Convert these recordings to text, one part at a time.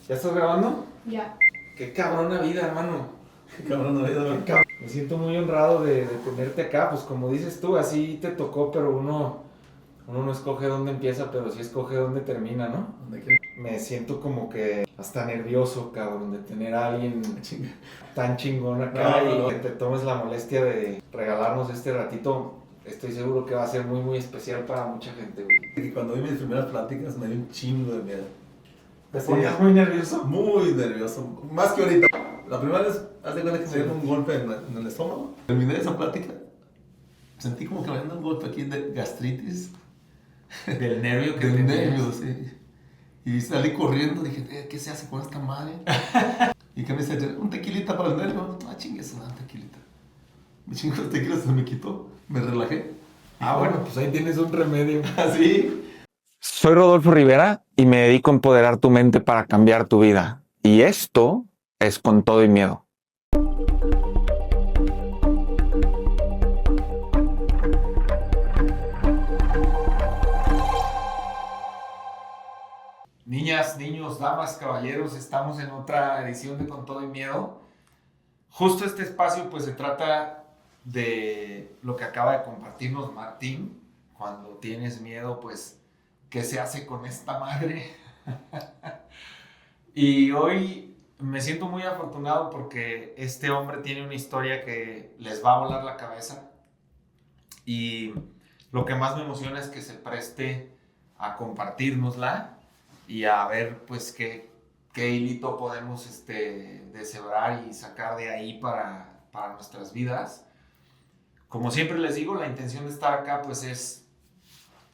¿Ya estás grabando? Ya. Qué cabrona vida, hermano. Qué cabrón, Me siento muy honrado de tenerte acá. Pues como dices tú, así te tocó, pero uno no escoge dónde empieza, pero sí escoge dónde termina, ¿no? Me siento como que hasta nervioso, cabrón, de tener a alguien tan chingón acá y que te tomes la molestia de regalarnos este ratito. Estoy seguro que va a ser muy, muy especial para mucha gente, güey. Y cuando vi mis primeras pláticas me dio un chingo de miedo. ¿Te ponías muy nervioso? Muy nervioso. Más que ahorita. La primera vez, haz de cuenta que me dieron un golpe en el estómago. Terminé esa plática. Sentí como que me dieron un golpe aquí de gastritis. Del nervio que Del tenías. nervio, sí. Y salí corriendo. Dije, ¿qué se hace con esta madre? Y que me dice, un tequilita para el nervio. Ah, chingues, un tequilita. Me chingó el tequila, se me quitó. Me relajé. Ah, bueno, pues ahí tienes un remedio. Así. Soy Rodolfo Rivera y me dedico a empoderar tu mente para cambiar tu vida. Y esto es Con Todo y Miedo. Niñas, niños, damas, caballeros, estamos en otra edición de Con Todo y Miedo. Justo este espacio pues se trata de lo que acaba de compartirnos Martín. Cuando tienes miedo, pues, ¿qué se hace con esta madre? Y hoy me siento muy afortunado porque este hombre tiene una historia que les va a volar la cabeza. Y lo que más me emociona es que se preste a compartirnosla y a ver pues qué hilito podemos deshebrar y sacar de ahí para nuestras vidas. Como siempre les digo, la intención de estar acá pues es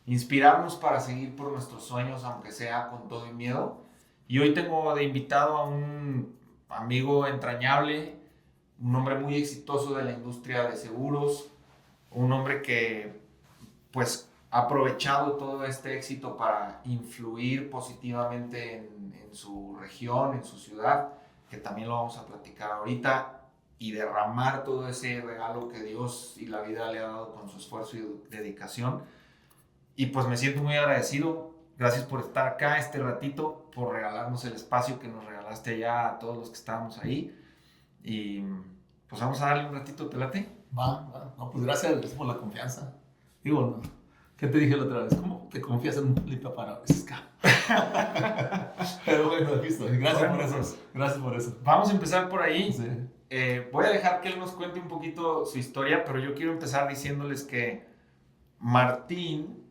inspirarnos para seguir por nuestros sueños, aunque sea con todo y miedo. Y hoy tengo de invitado a un amigo entrañable, un hombre muy exitoso de la industria de seguros, un hombre que pues ha aprovechado todo este éxito para influir positivamente en su región, en su ciudad, que también lo vamos a platicar ahorita, y derramar todo ese regalo que Dios y la vida le ha dado con su esfuerzo y dedicación. Y pues me siento muy agradecido. Gracias por estar acá este ratito, por regalarnos el espacio que nos regalaste allá a todos los que estábamos ahí. Y pues vamos a darle un ratito, ¿te late? Va. No, pues gracias por la confianza. Digo, no. ¿Qué te dije la otra vez? ¿Cómo te confías en un limpiaparabrisas? Pero bueno, aquí estoy. Gracias por eso. Gracias por eso. Vamos a empezar por ahí. Sí. Voy a dejar que él nos cuente un poquito su historia, pero yo quiero empezar diciéndoles que Martín,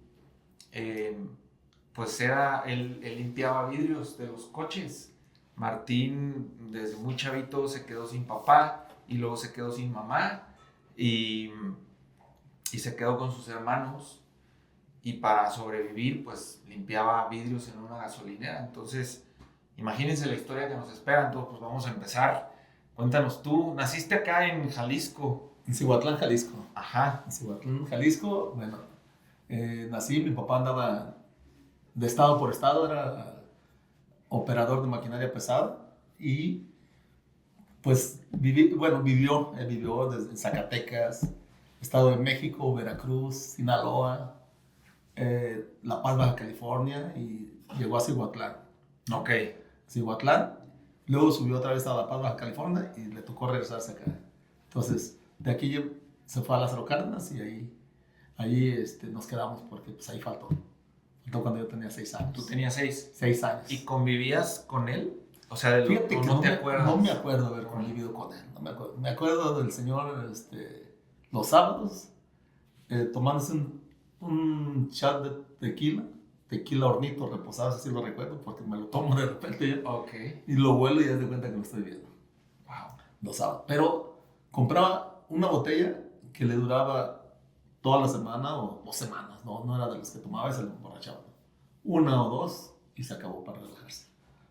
pues él limpiaba vidrios de los coches. Martín desde muy chavito se quedó sin papá y luego se quedó sin mamá y se quedó con sus hermanos, y para sobrevivir pues limpiaba vidrios en una gasolinera. Entonces imagínense la historia que nos espera. Entonces pues vamos a empezar. Cuéntanos tú, naciste acá en Jalisco. En Cihuatlán, Jalisco. Ajá. En Cihuatlán, Jalisco, bueno, nací, mi papá andaba de estado por estado, era operador de maquinaria pesada y pues vivió desde Zacatecas, Estado de México, Veracruz, Sinaloa, La Paz, Baja California, y llegó a Cihuatlán. Ok. Cihuatlán, luego subió otra vez a La Paz, Baja California, y le tocó regresarse acá. Entonces, de aquí se fue a Lázaro Cárdenas y ahí nos quedamos porque pues ahí faltó cuando yo tenía 6 años. Tú tenías 6. 6 años. ¿Y convivías con él? O sea, Fíjate que no te acuerdas. no me acuerdo haber convivido con él. No me acuerdo. Me acuerdo del señor los sábados tomándose un shot de tequila hornito reposado, así lo recuerdo porque me lo tomo de repente ya. Ok. Y lo vuelo y ya de cuenta que lo estoy viendo. Wow. Los sábados. Pero compraba una botella que le duraba toda la semana o 2 semanas. No era de los que tomaba y se lo emborrachaba. 1 o 2 y se acabó para relajarse.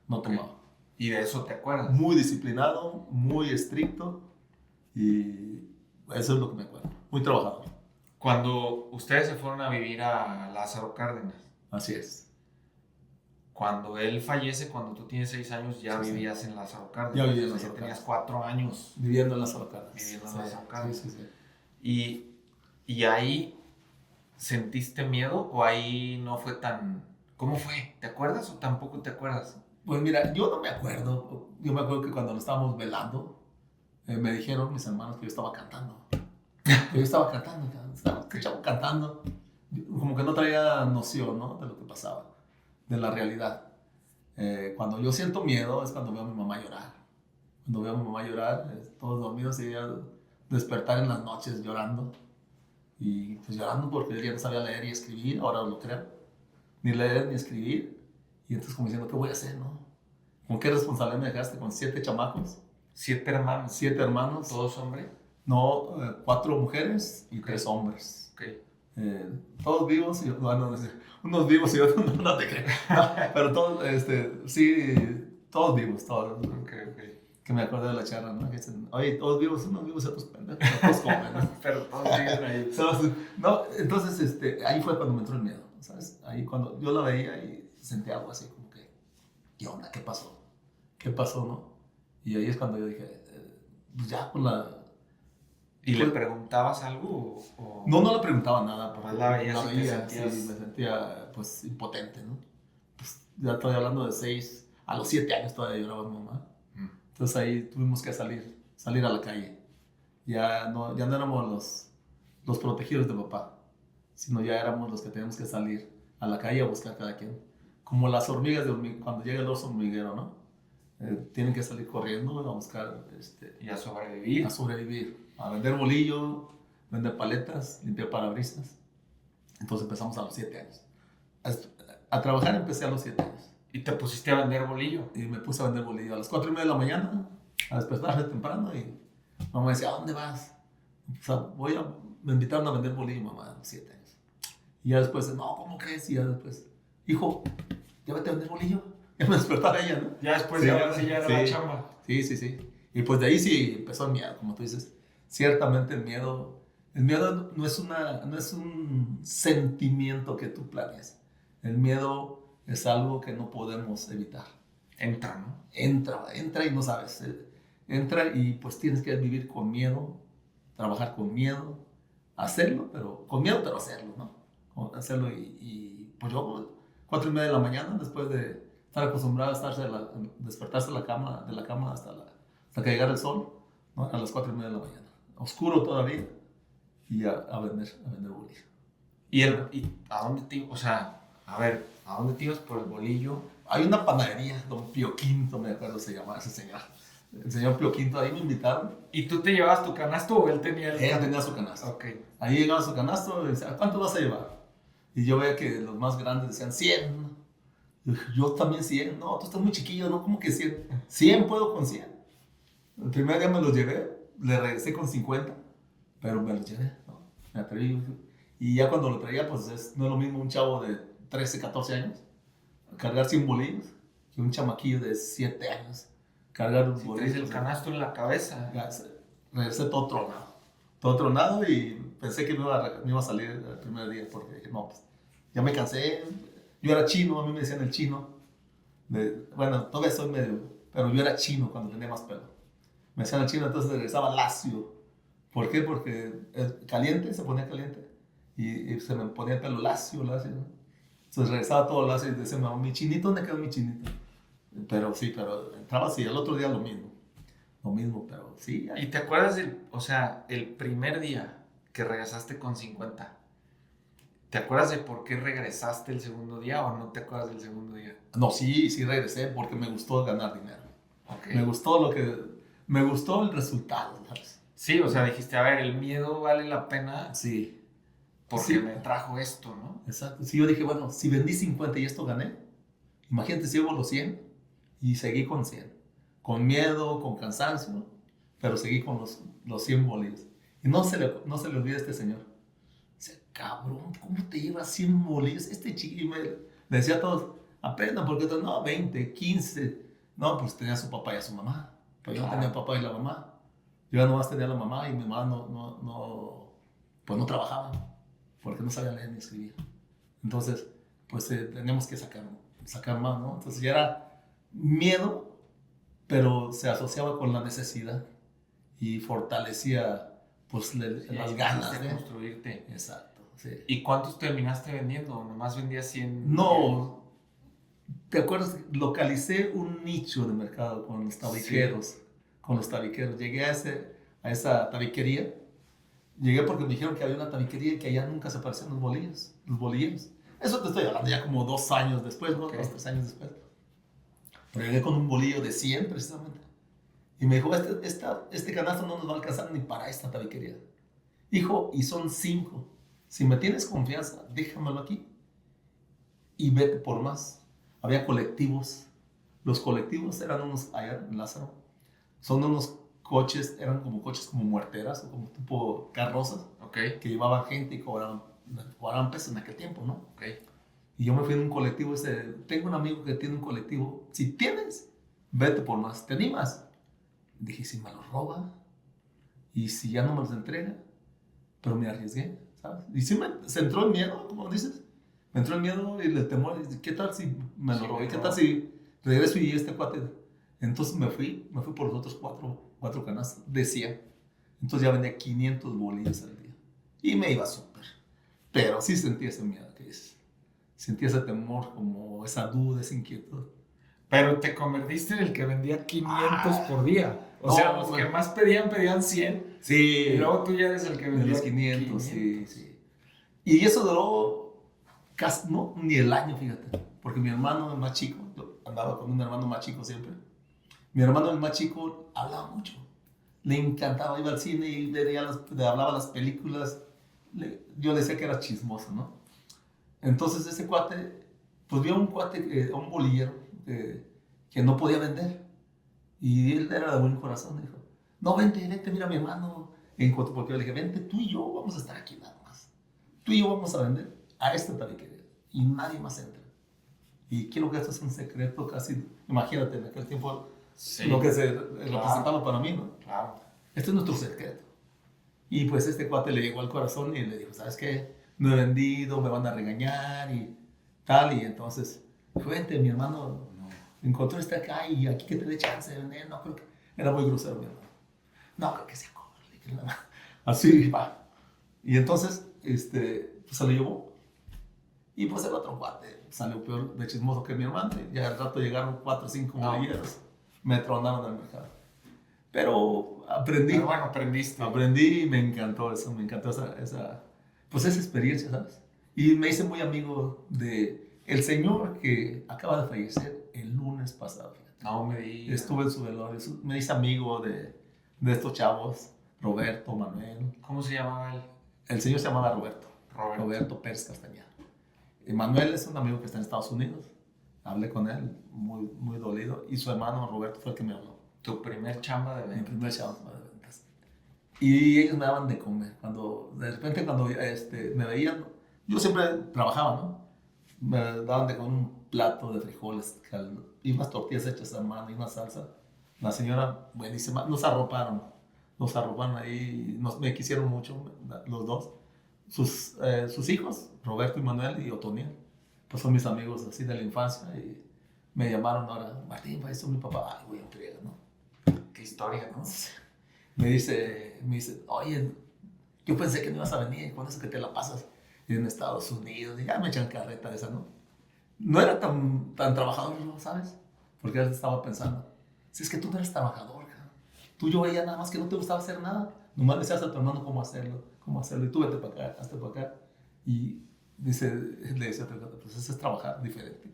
No tomaba. ¿Y de eso te acuerdas? Muy disciplinado, muy estricto, y eso es lo que me acuerdo. Muy trabajador. Cuando ustedes se fueron a vivir a Lázaro Cárdenas, Así es. cuando él fallece, cuando tú tienes 6 años, ya Sí, vivías en Lázaro Cárdenas. Ya vivía en O sea, Lázaro tenías Cárdenas. 4 años Viviendo en Lázaro Cárdenas. viviendo en Lázaro Cárdenas. Sí. Y ahí ¿sentiste miedo o ahí no fue tan... ¿Cómo fue? ¿Te acuerdas o tampoco te acuerdas? Pues mira, yo no me acuerdo. Yo me acuerdo que cuando lo estábamos velando, me dijeron mis hermanos que yo estaba cantando. Que yo estaba cantando, estaba cantando. Como que no traía noción, ¿no? De lo que pasaba, de la realidad. Cuando yo siento miedo es cuando veo a mi mamá llorar. Cuando veo a mi mamá llorar, todos dormidos y ella despertar en las noches llorando. Y pues llorando porque ella no sabía leer y escribir, ahora lo creo. Ni leer ni escribir. Y entonces como diciendo, ¿qué voy a hacer, no? ¿Con qué responsabilidad me dejaste? Con 7 chamacos. 7 hermanos. 7 hermanos. ¿Todos hombres? No, 4 mujeres y 3 hombres. Ok. Todos vivos y bueno, unos vivos y otros no te creo. No, pero todos, sí, todos vivos, todos. Ok. Que me acordé de la charla, ¿no? Que dicen, oye, todos vivos, unos vivos y otros pendejos, todos comen, ¿no? Pero todos siguen ahí. No, entonces, ahí fue cuando me entró el miedo, ¿sabes? Ahí cuando yo la veía y sentí algo así como que, ¿qué onda? ¿Qué pasó? ¿Qué pasó, no? Y ahí es cuando yo dije, pues ya con la... ¿Y le preguntabas algo o...? No le preguntaba nada, porque la veías la y te veía, sentías... sí, me sentía, pues, impotente, ¿no? Pues, ya estoy hablando de 6, a los 7 años todavía lloraba mi mamá. Entonces ahí tuvimos que salir a la calle. Ya no éramos los protegidos de papá, sino ya éramos los que teníamos que salir a la calle a buscar cada quien. Como las hormigas cuando llega el oso hormiguero, ¿no? Tienen que salir corriendo a buscar... y a sobrevivir. A sobrevivir. A vender bolillo, vender paletas, limpiar parabrisas. Entonces empezamos a los 7 años. A trabajar empecé a los 7 años. ¿Y te pusiste a vender bolillo? Y me puse a vender bolillo a las 4:30 de la mañana, a despertarme temprano y mamá me decía, ¿a dónde vas? O sea, me invitaron a vender bolillo, mamá, a los 7 años. Y ya después, no, ¿cómo crees? Y ya después, hijo, ya vete a vender bolillo. Ya me despertaba ella, ¿no? Ya después Sí, de ahora sí ya era sí. la chamba. Sí. Y pues de ahí sí empezó el miedo, como tú dices. Ciertamente el miedo no es un sentimiento que tú planees. El miedo es algo que no podemos evitar. Entra, ¿no? Entra y no sabes. Entra y pues tienes que vivir con miedo, trabajar con miedo, hacerlo, pero con miedo, pero hacerlo, ¿no? Hacerlo y pues yo, 4:30 de la mañana, después de estar acostumbrado a despertarse de la cama hasta que llegara el sol, ¿no? A las 4:30 de la mañana. Oscuro todavía y a vender bolillo. ¿Y a dónde te ibas? O sea, a ver, ¿a dónde te ibas por el bolillo? Hay una panadería, Don Pío Quinto, me acuerdo se llamaba ese señor. El señor Pío Quinto, ahí me invitaron. ¿Y tú te llevabas tu canasto o él tenía el Él tenía su canasto. Ok. Ahí llegaba su canasto y decía, ¿cuánto vas a llevar? Y yo veía que los más grandes decían 100. Y yo también 100. No, tú estás muy chiquillo, ¿no? ¿Cómo que 100? 100 puedo con 100. El primer día me los llevé, le regresé con 50, pero me los llevé, ¿no? Me atreví. Y ya cuando lo traía, pues no es lo mismo un chavo de 13, 14 años cargar 100 bolillos que un chamaquillo de 7 años cargar un Si bolillo. traes el canasto en la cabeza. Ya, regresé todo tronado y pensé que me iba a salir el primer día porque dije, no, pues ya me cansé. Yo era chino, a mí me decían el chino. Bueno, todavía soy medio, pero yo era chino cuando tenía más pelo. Me decían el chino, entonces regresaba lacio. ¿Por qué? Porque se ponía caliente y se me ponía el pelo lacio, ¿no? Entonces regresaba todo lacio y decía, mamá, mi chinito, ¿dónde quedó mi chinito? Pero entraba así, al otro día lo mismo, pero sí. ¿Y te acuerdas el primer día que regresaste con 50? ¿Te acuerdas de por qué regresaste el segundo día o no te acuerdas del segundo día? No, sí regresé porque me gustó ganar dinero. Okay. Me gustó el resultado, ¿sabes? Sí, o sea, dijiste, a ver, el miedo vale la pena. Sí. Porque sí. me trajo esto, ¿no? Exacto. Sí, yo dije, bueno, si vendí 50 y esto gané, imagínate si llevo los 100 y seguí con 100. Con miedo, con cansancio, pero seguí con los 100 bolillos. Y no se le olvida a este señor. Dice, cabrón, ¿cómo te llevas 100 bolillos? Este chiquillo le decía a todos, aprendan, porque otros, no, 20, 15. No, pues tenía a su papá y a su mamá. Pero yo no tenía papá y la mamá. Yo nomás tenía a la mamá y mi mamá no trabajaba porque no sabía leer ni escribir. Entonces, pues teníamos que sacar más, ¿no? Entonces ya era miedo, pero se asociaba con la necesidad y fortalecía pues las ganas de construirte. Exacto, sí. ¿Y cuántos terminaste vendiendo? ¿Nomás vendías 100? No, ¿te acuerdas? Localicé un nicho de mercado con los tabiqueros. Sí. Con los tabiqueros. Llegué a esa tabiquería. Llegué porque me dijeron que había una tabiquería y que allá nunca se aparecían los bolillos. Los bolilleros. Eso te estoy hablando ya como 2 años después, ¿no? Okay. 2, 3 años después. Pero llegué con un bolillo de 100 precisamente. Y me dijo, este canasto no nos va a alcanzar ni para esta tabiquería. Hijo, y son 5. Si me tienes confianza, déjamelo aquí y vete por más. Había colectivos. Los colectivos eran unos, allá en Lázaro, son unos coches, eran como coches como muerteras o como tipo carrozas, okay, que llevaban gente y cobraban pesos en aquel tiempo, ¿no? Okay. Y yo me fui en un colectivo tengo un amigo que tiene un colectivo, si tienes, vete por más, ¿te animas? Dije, si me los roba y si ya no me los entrega, pero me arriesgué, ¿sabes? Y sí se entró el miedo, como dices, me entró el miedo y el temor, ¿qué tal si me lo robé? ¿Qué tal si regreso y este cuate? Entonces me fui por los otros 4 canastos de 100. Entonces ya vendía 500 bolillos al día. Y me iba súper. Pero sí sentía ese miedo, que es. Sentía ese temor, como esa duda, esa inquietud. Pero te convertiste en el que vendía 500 por día. O sea, los que más pedían 100. Sí. Y luego tú ya eres el que vendía 500. Sí. Y eso duró casi, no, ni el año, fíjate. Porque mi hermano más chico, yo andaba con un hermano más chico siempre. Mi hermano el más chico hablaba mucho. Le encantaba, iba al cine y le hablaba las películas. Yo le decía que era chismoso, ¿no? Entonces ese cuate, pues vio un bolillero que no podía vender. Y él era de buen corazón, dijo, no, vente, mira mi hermano. Porque yo le dije, vente, tú y yo vamos a estar aquí nada más. Tú y yo vamos a vender a esta tabiquería y nadie más entra. Y quiero que esto es un secreto casi, imagínate, en aquel tiempo, sí, lo que se representaba para mí, ¿no? Claro. Este es nuestro secreto. Y pues este cuate le llegó al corazón y le dijo, ¿sabes qué? No he vendido, me van a regañar y tal. Y entonces, vente, mi hermano encontró acá y aquí que te dé chance de vender. No, creo que era muy grosero mi hermano. No, creo que sea cobarde. Así, va. Y entonces, pues se lo llevó. Y pues el otro cuate salió peor de chismoso que mi hermano. Y al rato llegaron 4 o 5 bolilleros. Me tronaron del mercado. Pero aprendí. Pero bueno, aprendiste. Aprendí y me encantó eso. Me encantó esa experiencia, ¿sabes? Y me hice muy amigo de el señor que acaba de fallecer el lunes pasado. Fíjate. No me digas. Estuve en su velorio. Me hice amigo de estos chavos. Roberto, Manuel. ¿Cómo se llamaba él? El señor se llamaba Roberto Pérez Castañeda. Manuel es un amigo que está en Estados Unidos. Hablé con él, muy, muy dolido. Y su hermano Roberto fue el que me habló. ¿Tu primer chamba de ventas? Mi primer chamba de ventas. Y ellos me daban de comer. De repente cuando me veían, yo siempre trabajaba, ¿no? Me daban de comer un plato de frijoles y unas tortillas hechas a mano y una salsa. La señora, buenísima, nos arroparon ahí, me quisieron mucho, los dos. Sus hijos, Roberto y Manuel y Otoniel, pues son mis amigos así de la infancia y me llamaron ahora, Martín, falleció mi papá. Ay, güey, entrega, ¿no? Qué historia, ¿no? Me dice, oye, yo pensé que no ibas a venir, con eso que te la pasas en Estados Unidos, y ya me echan carreta de esa, ¿no? No era tan trabajador, ¿no? ¿Sabes? Porque él estaba pensando, si es que tú no eres trabajador, tú yo veía nada más que no te gustaba hacer nada, nomás le decías a tu hermano cómo hacerlo, y tú vete para acá, hazte para acá, y le decía a tu pues eso es trabajar diferente,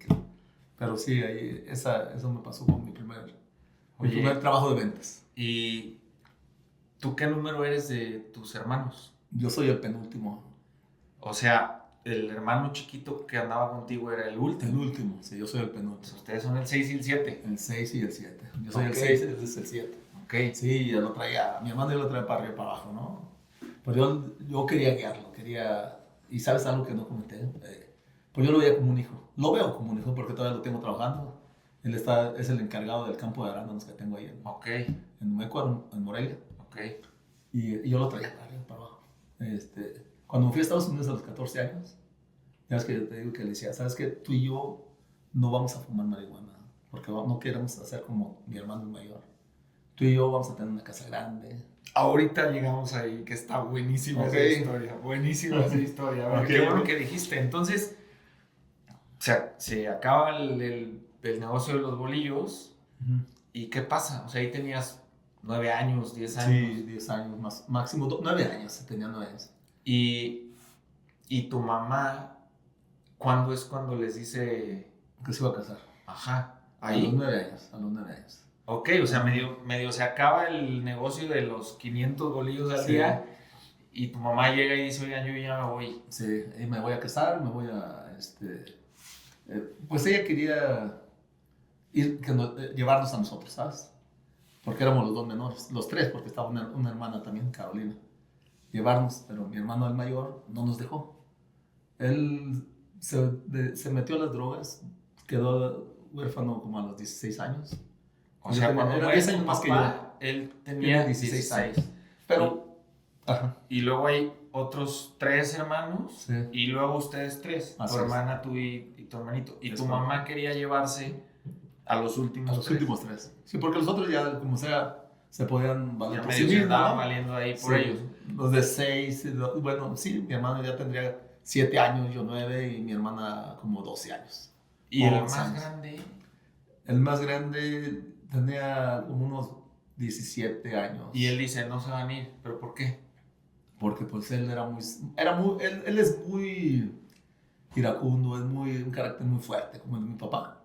pero sí, ahí, eso me pasó con mi primer trabajo de ventas. ¿Y tú qué número eres de tus hermanos? Yo soy el penúltimo. O sea, el hermano chiquito que andaba contigo era el último. El último, sí, yo soy el penúltimo. Pues ustedes son el 6 y el 7. El 6 y el 7. Yo soy el 6 y él es el 7. Ok. Sí, yo lo traía, mi hermano yo lo traía para arriba y para abajo, ¿no? Pero yo quería guiarlo, y ¿sabes algo que no comenté? Pues yo lo veía como un hijo. Lo veo como un hijo porque todavía lo tengo trabajando. Él es el encargado del campo de arándanos que tengo ahí en Meco, en Morelia. Okay. Y yo lo traía para arriba y para abajo. Cuando me fui a Estados Unidos a los 14 años, ya ves que te digo que le decía, ¿sabes qué? Tú y yo no vamos a fumar marihuana porque no queremos hacer como mi hermano mayor. Tú y yo vamos a tener una casa grande. Ahorita llegamos ahí, que está buenísima esa historia. Buenísima esa historia. Qué bueno que dijiste. Entonces, se acaba el negocio de los bolillos. ¿Y qué pasa? O sea, ahí tenías 9 años, 10 años. Sí, 10 años más, máximo 9 años, tenía 9 años. Y tu mamá, ¿cuándo es cuando les dice? Que se iba a casar. Ajá, A ahí. los 9 años, a los 9 años. Ok, o sea, medio se acaba el negocio de los 500 bolillos al día y tu mamá llega y dice, oigan, yo ya me voy. Sí, y me voy a casar, me voy a, pues ella quería llevarnos a nosotros, ¿sabes? Porque éramos los 2 menores, los 3, porque estaba una hermana también, Carolina. Llevarnos, pero mi hermano el mayor no nos dejó. Él se metió a las drogas, quedó huérfano como a los 16 años. O sea, cuando era muere 10 años tu más que papá, él tenía 16 años. Pero, ajá. Y luego hay otros 3 hermanos, Sí. y luego ustedes 3, Así tu es. hermana, tú y tu hermanito. Y Es tu correcto. mamá quería llevarse a los últimos A los 3. últimos 3. Sí, porque los otros ya, como sea, se podían valer Ya por medio sí se mismos, andaban ¿no? valiendo ahí por Sí, ellos. los de 6, bueno, sí, mi hermano ya tendría 7 años, yo 9, y mi hermana como 12 años. Y el 11 más años. grande, El más grande tenía como unos 17 años. y él dice, no se van a ir, ¿pero por qué? Porque pues él él es muy iracundo, es un carácter muy fuerte, como el de mi papá.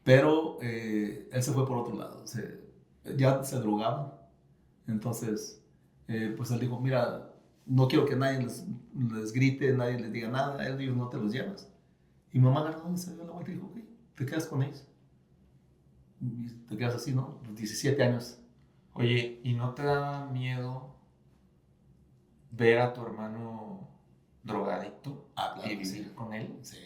Pero él se fue por otro lado, ya se drogaba. Entonces, pues él dijo, mira, no quiero que nadie les grite, nadie les diga nada, él dijo, no te los llevas. Y mamá agarró y se dio la vuelta y dijo, ok, te quedas con ellos. Y te quedas así, ¿no? Los 17 años. Oye, ¿y no te daba miedo ver a tu hermano drogadicto Claro, y vivir sí. con él? Sí,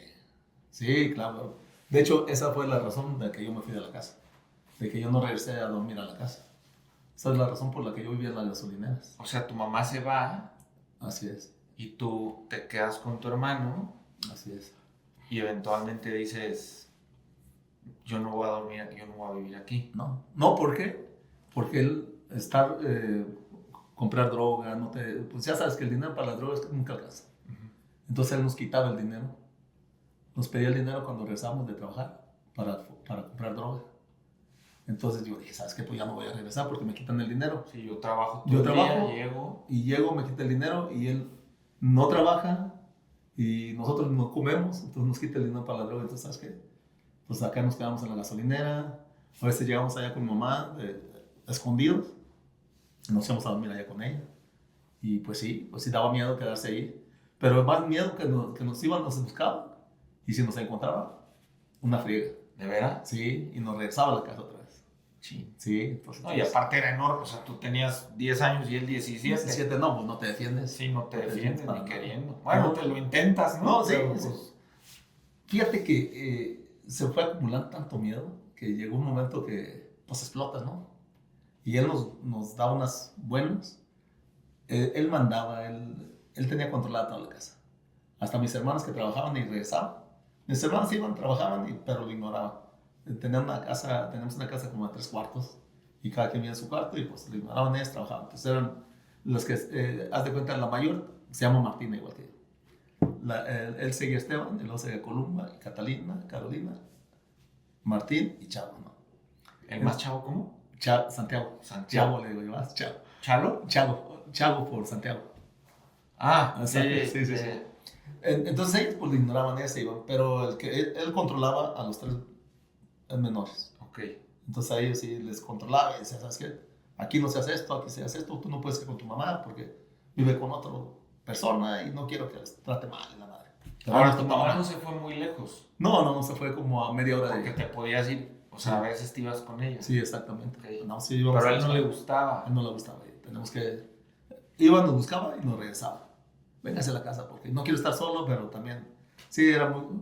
sí, claro. De hecho, esa fue la razón de que yo me fui de la casa. De que yo no regresé a dormir a la casa. Esa es la razón por la que yo vivía en las gasolineras. O sea, tu mamá se va Así es, y tú te quedas con tu hermano así es. y eventualmente dices, yo no voy a dormir aquí, yo no voy a vivir aquí. No, ¿por qué? Porque comprar droga, pues ya sabes que el dinero para las drogas nunca alcanza. Entonces él nos quitaba el dinero. Nos pedía el dinero cuando regresamos de trabajar para comprar droga. Entonces yo dije, ¿sabes qué? Pues ya no voy a regresar porque me quitan el dinero. Sí, yo trabajo todo Yo el trabajo día, llego. y llego, me quita el dinero y él no trabaja y nosotros no comemos, entonces nos quita el dinero para la droga. Entonces, ¿sabes qué? Pues acá nos quedamos en la gasolinera. A veces llegamos allá con mi mamá, escondidos. Nos íbamos a dormir allá con ella. Y pues sí daba miedo quedarse ahí. Pero más miedo que nos iban, nos buscaban. Y si nos encontraban, una friega. ¿De veras? Sí, y nos regresaba a la casa otra vez. Sí. Sí, pues. No, y aparte era enorme, o sea, tú tenías 10 años y él 17. 17, no, pues no te defiendes. Sí, no te defiendes para ni nada. queriendo. Bueno, No. te lo intentas, ¿no? No, sí, Pero, sí. pues, Fíjate que se fue acumulando tanto miedo que llegó un momento que pues explotas, ¿no? Y él nos daba unas buenas. Él mandaba, él tenía controlada toda la casa. Hasta mis hermanos que trabajaban y regresaban. Mis hermanos iban, trabajaban, pero lo ignoraban. Tenemos una casa como de 3 cuartos y cada quien vivía en su cuarto y pues lo ignoraban, ellos trabajaban. Entonces eran los que, haz de cuenta, la mayor se llama Martina igual que yo. Él seguía Esteban, y luego seguía Columba, Catalina, Carolina, Martín y Chavo, ¿no? ¿el más chavo cómo? Santiago. Santiago. Chavo le digo yo, Chavo. ¿Chalo? Chavo por Santiago. Ah, Sí. Entonces ellos pues lo ignoraban, ellos se iban, pero él controlaba a los 3 menores. Ok. Entonces a ellos sí les controlaba y decía, ¿sabes qué? Aquí no se hace esto, aquí se hace esto, tú no puedes ir con tu mamá porque vive con otra persona y no quiero que les trate mal la madre. Ahora, tu mamá no se fue muy lejos. No se fue como a media hora Porque te podías ir, o sea, a veces te ibas con ella. Sí, exactamente. Okay. No, sí, íbamos pero a él no le gustaba. A él no le gustaba. Iba, nos buscaba y nos regresaba. Véngase a la casa porque no quiero estar solo, pero también sí,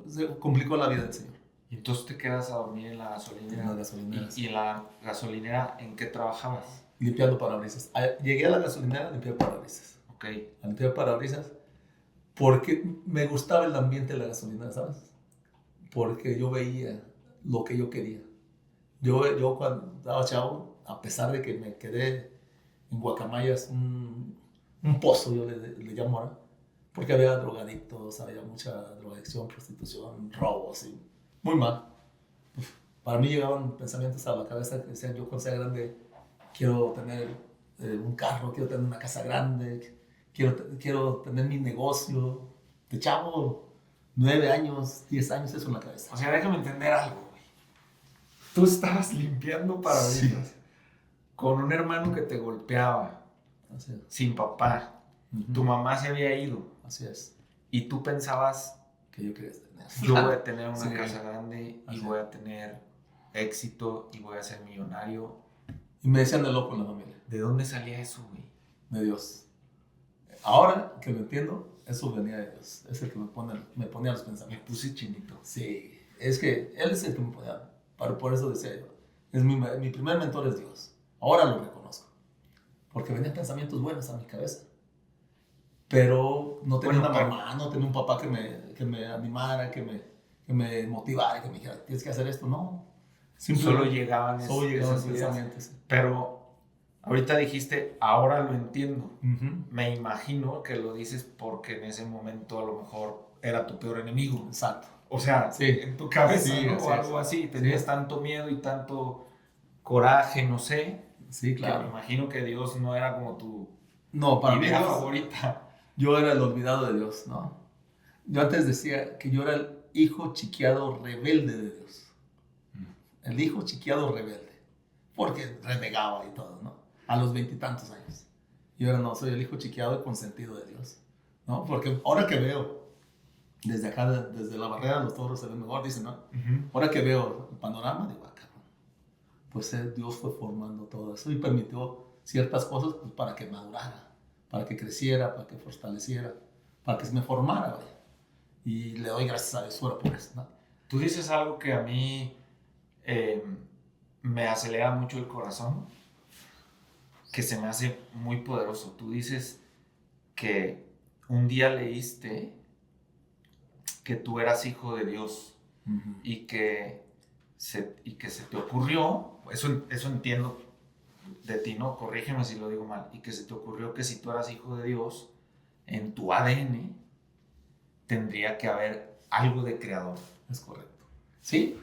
se complicó la vida del señor. Y entonces te quedas a dormir en la gasolinera. En las gasolineras. ¿Y en la gasolinera en qué trabajabas? Limpiando parabrisas. Llegué a la gasolinera a limpiar parabrisas. Ok. A limpiar parabrisas porque me gustaba el ambiente de la gasolinera, ¿sabes? Porque yo veía lo que yo quería. Yo cuando estaba chavo, a pesar de que me quedé en Guacamayas, un pozo, yo le llamo ahora, porque había drogadictos, había mucha drogadicción, prostitución, robos, y muy mal. Para mí llegaban pensamientos a la cabeza que decían, yo cuando sea grande quiero tener un carro, quiero tener una casa grande, quiero tener mi negocio. De chavo, 9 años, 10 años, eso en la cabeza. O sea, déjame entender algo, güey. Tú estabas limpiando parabrisas con un hermano que te golpeaba, Así es. sin papá. Tu mamá se había ido. Así es. Y tú pensabas, Que yo quería tener. yo voy a tener una Sí. casa grande y Así voy a tener éxito y voy a ser millonario. Y me decían de loco en la familia. ¿De dónde salía eso, güey? De Dios. Ahora que lo entiendo, eso venía de Dios. Es el que me ponía los Me pensamientos. puse chinito. Sí, es que Él es el que me ponía. Por eso decía yo. Mi primer mentor es Dios. Ahora lo reconozco. Porque venían pensamientos buenos a mi cabeza. Pero no tenía Bueno, una pero- mamá, no tenía un papá que me animara, que me motivara, que me dijera, tienes que hacer esto. No. Solo llegaban Solo llegaban esas ideas. pensamientos. Pero ahorita dijiste, ahora lo entiendo. Ujú. Me imagino que lo dices porque en ese momento a lo mejor era tu peor enemigo. Exacto. O sea, Sí. en tu cabeza, Sí, ¿no? así O es. algo así. Tenías Sí. tanto miedo y tanto coraje, no sé. Sí, Que me claro. imagino que Dios no era como tu No, para mí idea Dios, favorita. yo era el olvidado de Dios, ¿no? Yo antes decía que yo era el hijo chiqueado rebelde de Dios. El hijo chiqueado rebelde. Porque renegaba y todo, ¿no? A los 20 y tantos años. Y ahora no, soy el hijo chiqueado y consentido de Dios, ¿no? Porque ahora que veo, desde acá, desde la barrera, los toros se ven mejor, dicen, ¿no? Ahora que veo el panorama, digo, ah, cabrón, pues Dios fue formando todo eso y permitió ciertas cosas pues, para que madurara, para que creciera, para que fortaleciera, para que se me formara, güey. Y le doy gracias a Dios por eso, ¿no? Tú dices algo que a mí me acelera mucho el corazón, que se me hace muy poderoso. Tú dices que un día leíste que tú eras hijo de Dios y que se te ocurrió, eso entiendo de ti, ¿no? Corrígeme si lo digo mal, y que se te ocurrió que si tú eras hijo de Dios, en tu ADN tendría que haber algo de creador. Es correcto. Sí,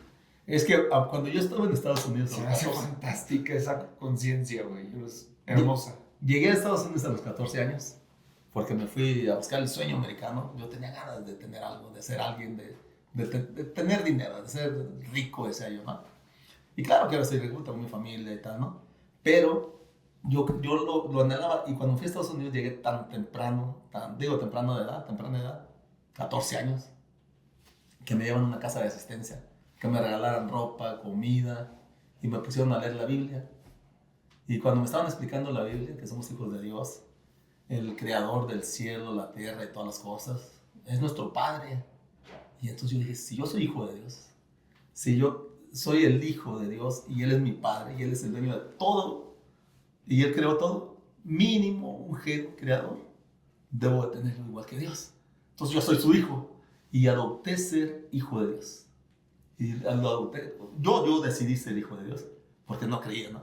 es que cuando yo estaba en Estados Unidos, Se me hace fantástica esa conciencia, güey. Es hermosa. llegué a Estados Unidos a los 14 años porque me fui a buscar el sueño americano. Yo tenía ganas de tener algo, de ser alguien, de tener dinero, de ser rico, decía yo, ¿no? Y claro que ahora soy rico, tengo mi familia y tal, ¿no? Pero yo lo anhelaba y cuando fui a Estados Unidos llegué tan temprano, temprana edad, 14 años, que me llevan a una casa de asistencia, que me regalaran ropa, comida y me pusieron a leer la Biblia. Y cuando me estaban explicando la Biblia, que somos hijos de Dios, el creador del cielo, la tierra y todas las cosas, es nuestro Padre. Y entonces yo dije, si yo soy hijo de Dios, si yo soy el hijo de Dios y Él es mi Padre y Él es el dueño de todo, y Él creó todo, mínimo un creador, debo de tenerlo igual que Dios. Entonces yo soy su hijo y adopté ser hijo de Dios. Y lo adopté. Yo decidí ser hijo de Dios porque no creía, ¿no?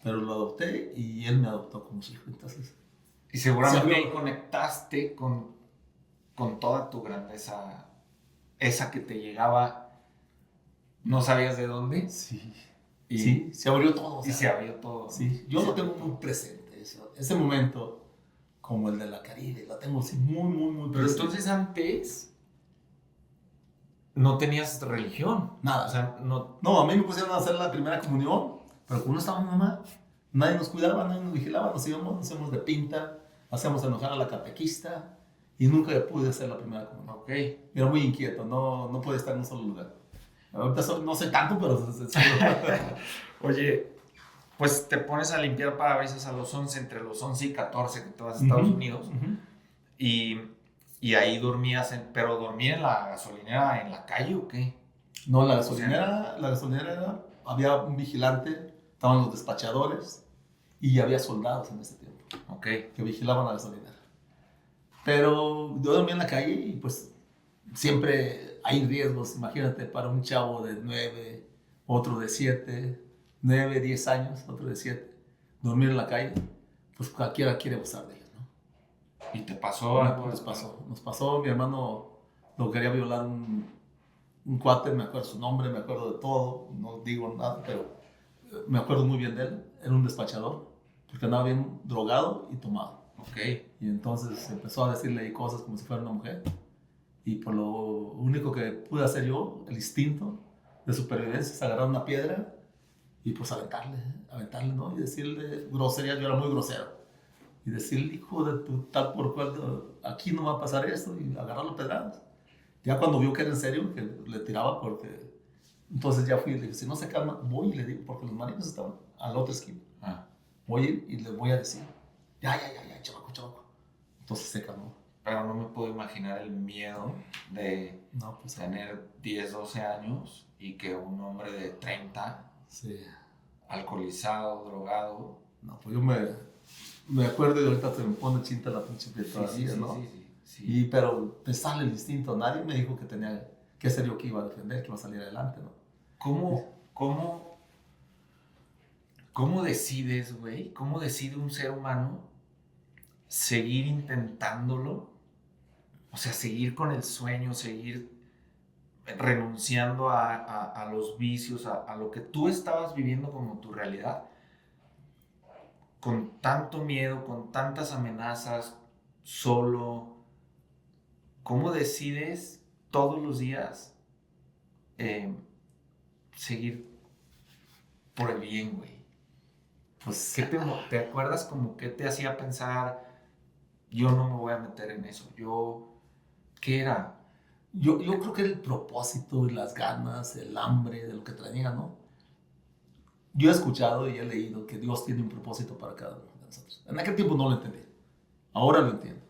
Pero lo adopté y Él me adoptó como su hijo. Entonces, Y seguramente Sí, ahí conectaste con toda tu grandeza, esa que te llegaba, no sabías de dónde. sí, Y, sí, se abrió todo. O y sea, se abrió todo. sí, yo lo tengo muy presente. Ese momento, como el de la Caribe, lo tengo así muy, muy, muy Pero presente. entonces antes no tenías religión. Nada. O sea, no. No, a mí me pusieron a hacer la primera comunión, pero como no estaba mi mamá, nadie nos cuidaba, nadie nos vigilaba, nos íbamos de pinta, hacíamos enojar a la catequista y nunca pude hacer la primera comunión. Ok. Era muy inquieto, no podía estar en un solo lugar. Ahorita no sé tanto, pero sí. Oye, pues te pones a limpiar parabrisas a los 11, entre los 11 y 14 que te vas a Estados Unidos. Y ahí dormías, pero ¿dormir en la gasolinera en la calle o qué? No, la gasolinera había un vigilante, estaban los despachadores y había soldados en ese tiempo Ok. que vigilaban la gasolinera. Pero yo dormía en la calle y pues siempre hay riesgos, imagínate, para un chavo de 9, otro de 7, 9, 10 años, otro de 7, dormir en la calle, pues cualquiera quiere abusar de ellos, ¿no? ¿Y te pasó algo? Nos pasó, mi hermano lo quería violar un cuate, me acuerdo su nombre, me acuerdo de todo, no digo nada, pero me acuerdo muy bien de él, era un despachador, porque andaba bien drogado y tomado. Ok. Y entonces empezó a decirle ahí cosas como si fuera una mujer. Y por lo único que pude hacer yo, el instinto de supervivencia, es agarrar una piedra y pues aventarle, ¿no? Y decirle groserías, yo era muy grosero. Y decirle, hijo de tu tal por cual, aquí no va a pasar esto, y agarrarlo pedradas. Ya cuando vio que era en serio, que le tiraba porque... Entonces ya fui y le dije, si no se calma, voy y le digo, porque los marinos estaban a la otra esquina. Voy a ir y le voy a decir, ya, chavaco. Entonces se calmó. Pero no me puedo imaginar el miedo de No, pues, tener 10, 12 años y que un hombre de 30, sí. alcoholizado, drogado... No, pues yo me acuerdo y ahorita se me pone chinta la pinche piel todavía, ¿no? Sí. Y, pero te sale el instinto. Nadie me dijo que tenía que ser yo que iba a defender, que iba a salir adelante, ¿no? ¿Cómo decides, güey? ¿Cómo decide un ser humano seguir intentándolo? O sea, seguir con el sueño, seguir renunciando a los vicios, a lo que tú estabas viviendo como tu realidad, con tanto miedo, con tantas amenazas, solo. ¿Cómo decides todos los días seguir por el bien, güey? Pues, ¿Te acuerdas como qué te hacía pensar, yo no me voy a meter en eso? ¿Qué era? yo creo que era el propósito y las ganas, el hambre de lo que traía, ¿no? Yo he escuchado y he leído que Dios tiene un propósito para cada uno de nosotros. En aquel tiempo no lo entendí. Ahora lo entiendo.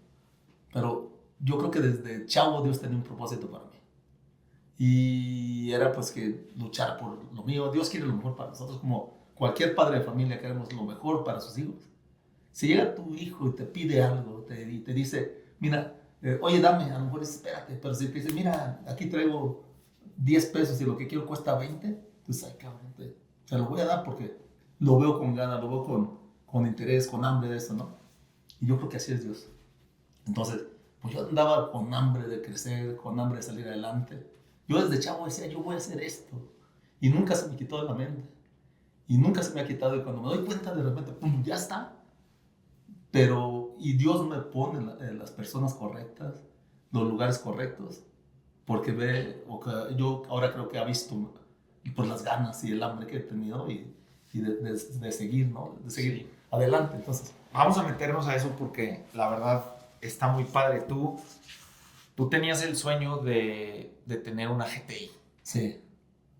Pero yo creo que desde chavo Dios tenía un propósito para mí. Y era pues que luchar por lo mío. Dios quiere lo mejor para nosotros, como cualquier padre de familia queremos lo mejor para sus hijos. Si llega tu hijo y te pide algo y te dice, mira, oye, dame, a lo mejor espérate, pero si te dice, mira, aquí traigo 10 pesos y lo que quiero cuesta 20, entonces, ay, cabrón, te lo voy a dar porque lo veo con ganas, lo veo con interés, con hambre de eso, ¿no? Y yo creo que así es Dios. Entonces, pues yo andaba con hambre de crecer, con hambre de salir adelante. Yo desde chavo decía, yo voy a hacer esto. Y nunca se me quitó de la mente. Y nunca se me ha quitado. Y cuando me doy cuenta, de repente, ¡pum!, ya está. Pero, y Dios me pone las personas correctas, los lugares correctos, porque yo ahora creo que ha visto por las ganas y el hambre que he tenido y de seguir, ¿no? De seguir adelante. Entonces, vamos a meternos a eso porque la verdad está muy padre. Tú tenías el sueño de tener una GTI. Sí.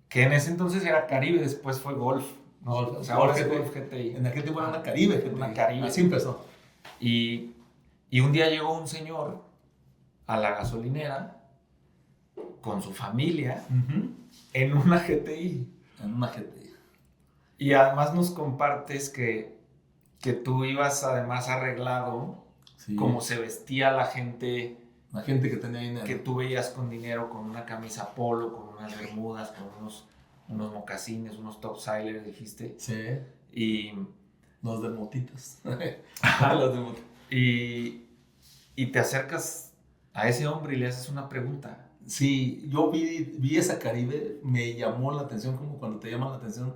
Que en ese entonces era Caribe, después fue Golf. ¿No? O sea, ahora es Golf GTI. En aquel tiempo era una Caribe GTI. Una Caribe. Así empezó. Y un día llegó un señor a la gasolinera con su familia en una GTI. En una GTI. Y además nos compartes que tú ibas además arreglado, sí, como se vestía la gente. La gente que tenía dinero. Que tú veías con dinero, con una camisa polo, con unas bermudas, con unos mocasines, unos topsiders, dijiste. Sí. Y... los de motitas. los de motitas. Y te acercas a ese hombre y le haces una pregunta. Sí, yo vi esa Caribe, me llamó la atención como cuando te llama la atención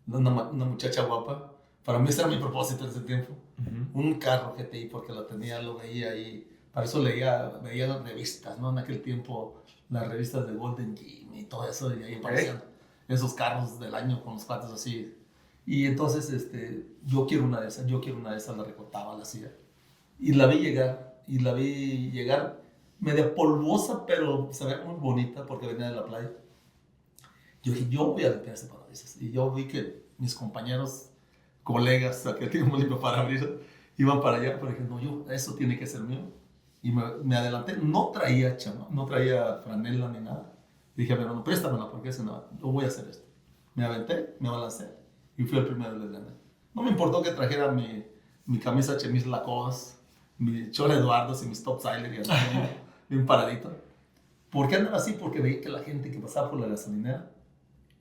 una muchacha guapa. Para mí ese era mi propósito en ese tiempo. Un carro GTI, porque lo veía ahí. Para eso veía las revistas, ¿no? En aquel tiempo, las revistas de Golden Gym y todo eso, y ahí aparecían esos carros del año con los patos así. Y entonces, yo quiero una de esas, la recortaba, la hacía. Y la vi llegar, media polvosa, pero se veía muy bonita porque venía de la playa. Yo dije, yo voy a limpiar ese parabrisas. Y yo vi que mis compañeros, colegas, que teníamos limpio parabrisas, iban para allá, pero dije, no, eso tiene que ser mío. Y me adelanté, no traía franela ni nada. Dije, pero no, préstamela porque yo voy a hacer esto. Me aventé, me balancé y fui el primero y les gané. No me importó que trajera mi camisa chemis Lacoste, mi chole Eduardo y mis topsiders y así, bien paradito. ¿Por qué andaba así? Porque veía que la gente que pasaba por la gasolinera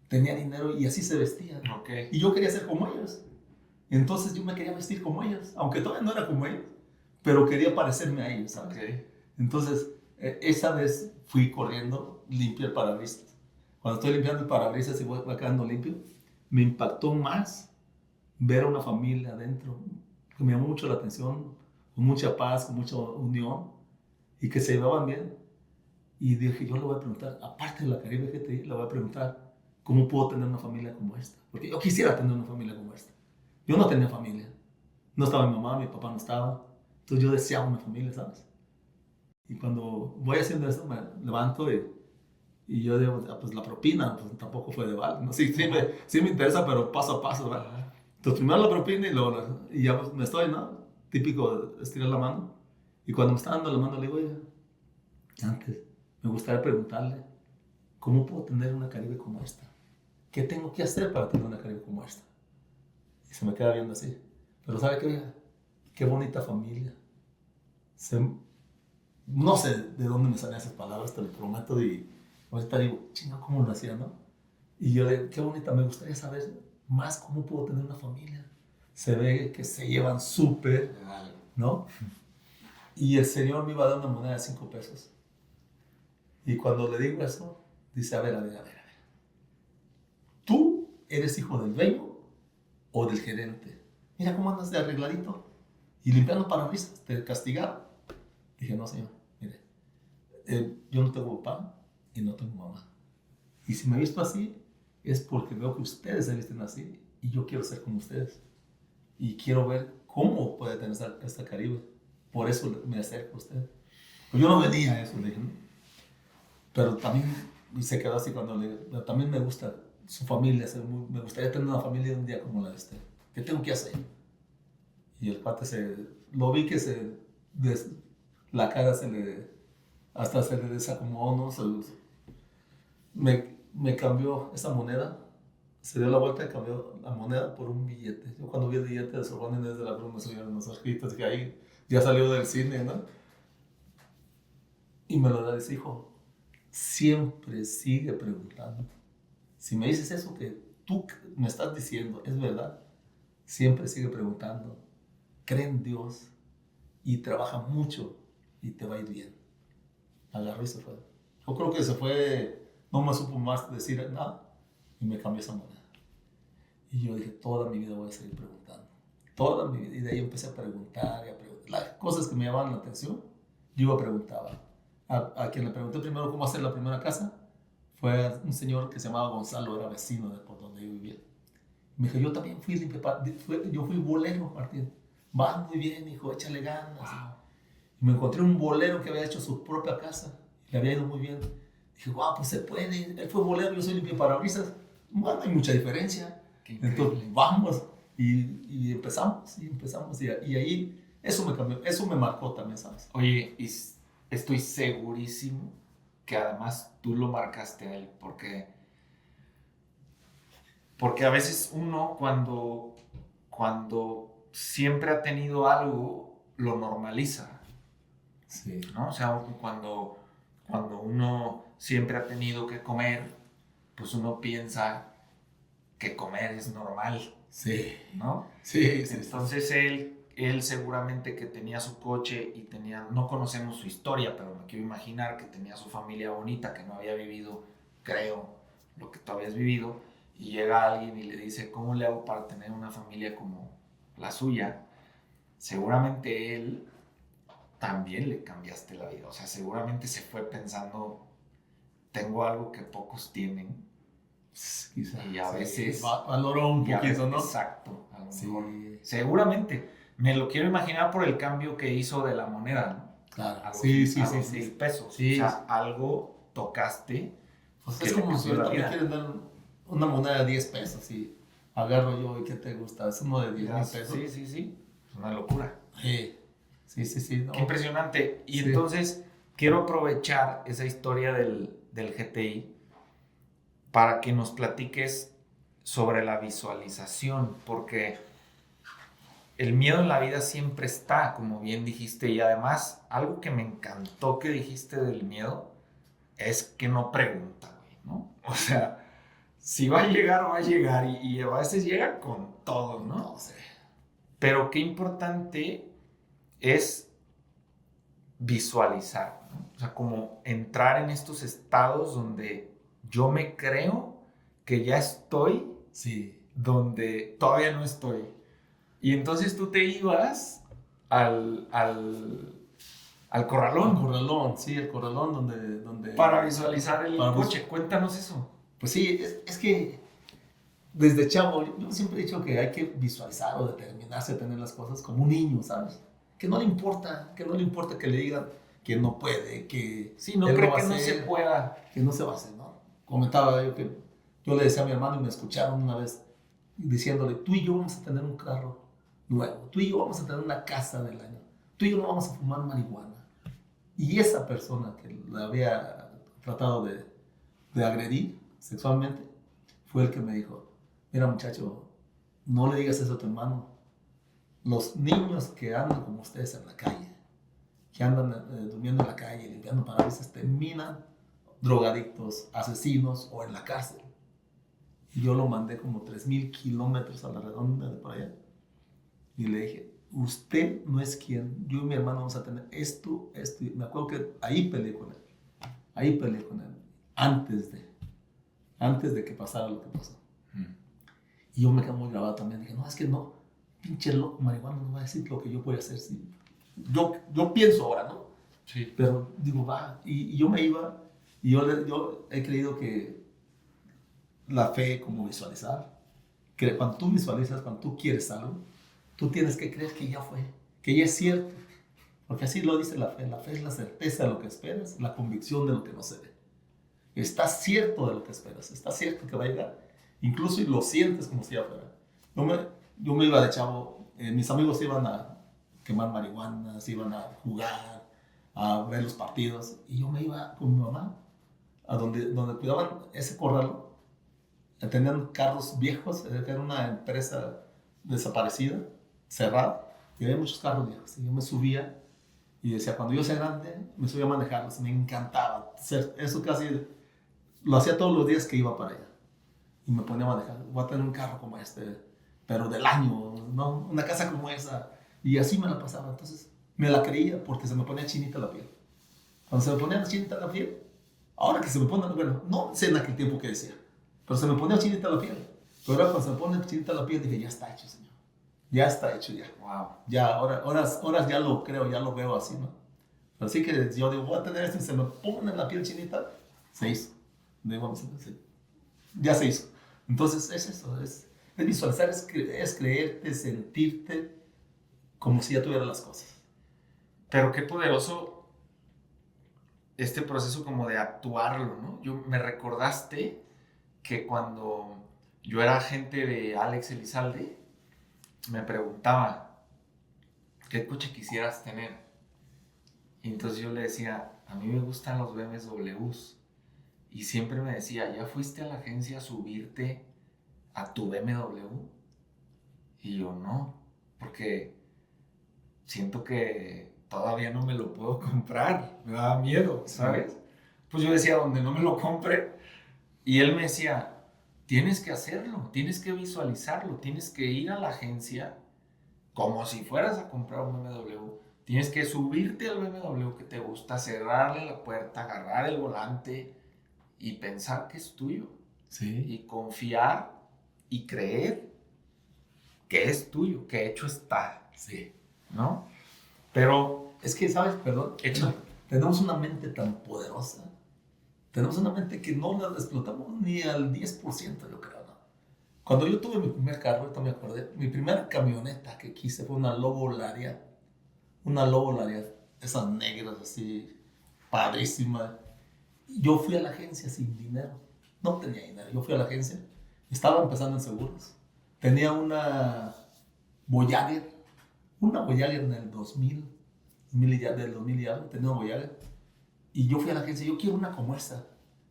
tenía dinero y así se vestían. Okay. Y yo quería ser como ellos. Entonces yo me quería vestir como ellos, aunque todavía no era como ellos. pero quería parecerme a ellos, ¿sabes? Ok. Entonces, esa vez fui corriendo, limpié el parabrisas. Cuando estoy limpiando el parabrisas y va quedando limpio, me impactó más ver a una familia adentro, que me llamó mucho la atención, con mucha paz, con mucha unión, y que se llevaban bien. Y dije, yo le voy a preguntar, aparte de la Caribe GTI, le voy a preguntar cómo puedo tener una familia como esta. Porque yo quisiera tener una familia como esta. Yo no tenía familia. No estaba mi mamá, mi papá no estaba. Entonces yo deseaba una familia, ¿sabes? Y cuando voy haciendo eso, me levanto y yo digo, ah, pues la propina, pues tampoco fue de vale. ¿No? Sí me interesa, pero paso a paso, ¿verdad? Entonces primero la propina y luego y ya pues, me estoy, ¿no? Típico estirar la mano. Y cuando me está dando la mano, le digo, oye, antes me gustaría preguntarle, ¿cómo puedo tener una Caribe como esta? ¿Qué tengo que hacer para tener una Caribe como esta? Y se me queda viendo así. Pero ¿sabe qué? Qué bonita familia. No sé de dónde me salen esas palabras, te lo prometo. Y ahorita digo, chinga, ¿cómo lo hacía, no? Y yo digo, qué bonita, me gustaría saber más cómo puedo tener una familia. Se ve que se llevan súper, ¿no? Y el Señor me iba a dar una moneda de 5 pesos. Y cuando le digo eso, dice, a ver, a ver, a ver, a ver. ¿Tú eres hijo del dueño o del gerente? Mira cómo andas de arregladito. Y limpiando parabrisas, te castigaron. Dije, no, señor, mire, yo no tengo papá y no tengo mamá. Y si me he visto así, es porque veo que ustedes se visten así y yo quiero ser como ustedes. Y quiero ver cómo puede tener esta Caribe. Por eso me acerco a usted. Pues yo no venía a eso, le dije, ¿no? Pero también, y se quedó así cuando le dije, también me gusta su familia, me gustaría tener una familia un día como la de usted. ¿Qué tengo que hacer? Y el cuate lo vi que la cara hasta se le desacomodó, ¿no? Me cambió esa moneda, se dio la vuelta y cambió la moneda por un billete. Yo cuando vi el billete de Sor Juana Inés de la Cruz me subieron los ojitos, que ahí ya salió del cine, ¿no? Y me lo da, dice, hijo, siempre sigue preguntando. Si me dices eso que tú me estás diciendo, es verdad, siempre sigue preguntando. Cree en Dios y trabaja mucho y te va a ir bien. Agarró y se fue. Yo creo que se fue, no me supo más decir nada y me cambió esa moneda. Y yo dije, toda mi vida voy a seguir preguntando. Toda mi vida. Y de ahí empecé a preguntar y a preguntar. Las cosas que me llamaban la atención, yo iba a preguntar. A quien le pregunté primero cómo hacer la primera casa fue un señor que se llamaba Gonzalo, era vecino de por donde yo vivía. Me dijo, yo también yo fui bolero, Martín. Va muy bien, hijo, échale ganas. Wow. Y me encontré un bolero que había hecho su propia casa. Y le había ido muy bien. Dije, wow, pues se puede. Él fue bolero, yo soy limpiaparabrisas. Bueno, no hay mucha diferencia. Entonces, vamos. Y empezamos, y ahí, eso me cambió, eso me marcó también, ¿sabes? Oye, y estoy segurísimo que además tú lo marcaste a él, porque a veces uno cuando siempre ha tenido algo, lo normaliza. Sí. ¿No? O sea, cuando uno siempre ha tenido que comer, pues uno piensa que comer es normal. Sí. ¿No? Sí. Entonces él seguramente que tenía su coche y no conocemos su historia, pero me quiero imaginar que tenía su familia bonita, que no había vivido, creo, lo que tú habías vivido, y llega alguien y le dice, ¿cómo le hago para tener una familia como la suya? Seguramente él también le cambiaste la vida. O sea, seguramente se fue pensando, tengo algo que pocos tienen. Quizás. Y a veces... valoró un poquito, ¿no? Exacto. A lo mejor. Sí. Seguramente. Me lo quiero imaginar por el cambio que hizo de la moneda, ¿no? Claro. A los sí. 1000 pesos. Sí. O sea, algo tocaste. Pues es como si ahorita me quieren dar una moneda de 10 pesos y agarro yo y ¿qué te gusta? Es uno de 10,000 pesos. Sí. Es una locura. Sí. No. Qué impresionante. Y entonces quiero aprovechar esa historia del GTI para que nos platiques sobre la visualización, porque el miedo en la vida siempre está, como bien dijiste, y además algo que me encantó que dijiste del miedo es que no pregunta, ¿no? O sea, si va a llegar, va a llegar, y a veces llega con todo, ¿no? No sé. Pero qué importante es visualizar, ¿no? O sea, como entrar en estos estados donde yo me creo que ya estoy Sí. donde todavía no estoy. Y entonces tú te ibas al El corralón corralón, sí, el corralón donde para visualizar el para coche. Cuéntanos eso. Pues sí, es que desde chavo, yo siempre he dicho que hay que visualizar o determinarse a tener las cosas como un niño, ¿sabes? Que no le importa, que le digan que no puede, que Sí, no él cree va a que no se hacer, pueda. que no se va a hacer, ¿no? Comentaba yo que yo le decía a mi hermano y me escucharon una vez diciéndole, tú y yo vamos a tener un carro nuevo, tú y yo vamos a tener una casa del año, tú y yo no vamos a fumar marihuana. Y esa persona que le había tratado de agredir sexualmente fue el que me dijo, mira muchacho, no le digas eso a tu hermano. Los niños que andan como ustedes en la calle, que andan durmiendo en la calle, limpiando parabrisas, terminan drogadictos, asesinos o en la cárcel. Y yo lo mandé como 3,000 kilómetros a la redonda de por allá. Y le dije, usted no es quien, yo y mi hermano vamos a tener esto. Y me acuerdo que ahí peleé con él, antes de que pasara lo que pasó. Y yo me quedé muy grabado también. Dije, no, es que no, pinche loco marihuana no va a decir lo que yo voy a hacer. Sí. Yo pienso ahora, ¿no? Sí. Pero digo, va. Y yo me iba. Y yo he creído que la fe, como visualizar, que cuando tú visualizas, cuando tú quieres algo, tú tienes que creer que ya fue, que ya es cierto. Porque así lo dice la fe. La fe es la certeza de lo que esperas, la convicción de lo que no se ve. Estás cierto de lo que esperas, estás cierto que va a llegar, incluso y lo sientes como si ya fuera. Yo me iba de chavo, mis amigos iban a quemar marihuana, iban a jugar, a ver los partidos, y yo me iba con mi mamá a donde cuidaban ese corral. Tenían carros viejos, era una empresa desaparecida, cerrada, y había muchos carros viejos, y yo me subía y decía, cuando yo sea grande, me subía a manejarlos, me encantaba, eso casi lo hacía todos los días que iba para allá. Y me ponía a manejar. Voy a tener un carro como este, pero del año, ¿no? Una casa como esa. Y así me la pasaba. Entonces, me la creía porque se me ponía chinita la piel. Cuando se me ponía chinita la piel, ahora que se me pone, bueno, no sé en aquel tiempo que decía, pero se me ponía chinita la piel. Pero ahora cuando se me pone chinita la piel, dije, ya está hecho, Señor. Ya está hecho, ya. Wow. Ya, ahora ya lo creo, ya lo veo así, ¿no? Así que yo digo, voy a tener esto y se me pone la piel chinita, se hizo. Ya se hizo. Entonces es eso, es visualizar, es creerte, sentirte como si ya tuviera las cosas. Pero qué poderoso este proceso como de actuarlo, ¿no? Me recordaste que cuando yo era agente de Alex Elizalde, me preguntaba, ¿qué coche quisieras tener? Y entonces yo le decía, a mí me gustan los BMWs. Y siempre me decía, ¿ya fuiste a la agencia a subirte a tu BMW? Y yo no, porque siento que todavía no me lo puedo comprar, me da miedo, ¿sabes? Pues yo decía, donde no me lo compre, y él me decía, tienes que hacerlo, tienes que visualizarlo, tienes que ir a la agencia como si fueras a comprar un BMW, tienes que subirte al BMW que te gusta, cerrarle la puerta, agarrar el volante y pensar que es tuyo. Sí. Y confiar y creer que es tuyo, que hecho está. Sí. ¿No? Pero es que, ¿sabes? Perdón. Échale. Tenemos una mente tan poderosa. Tenemos una mente que no la explotamos ni al 10%, yo creo, ¿no? Cuando yo tuve mi primer carro, ahorita me acordé, mi primera camioneta que quise fue una Lobo Lariat. Una Lobo Lariat, esas negras así, padrísima. Yo fui a la agencia sin dinero. No tenía dinero. Yo fui a la agencia. Estaba empezando en seguros. Tenía una Voyager. Una Voyager en el 2000 del 2000 y algo. Tenía una Voyager. Y yo fui a la agencia. Yo quiero una como esta.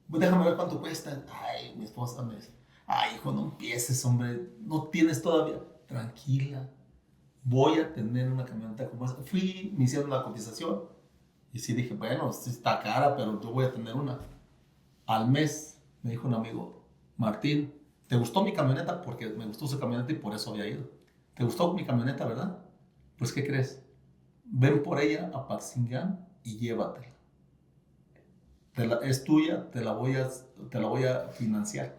Déjame ver cuánto cuesta. Ay, mi esposa me dice, ay, hijo, no empieces, hombre. No tienes todavía. Tranquila. Voy a tener una camioneta como esta. Fui, me hicieron la cotización. Y sí dije, bueno, sí está cara, pero yo voy a tener una. Al mes me dijo un amigo, Martín, ¿te gustó mi camioneta? Porque me gustó su camioneta y por eso había ido. ¿Te gustó mi camioneta, verdad? Pues, ¿qué crees? Ven por ella a Patzingán y llévatela. Es tuya, te la voy a financiar.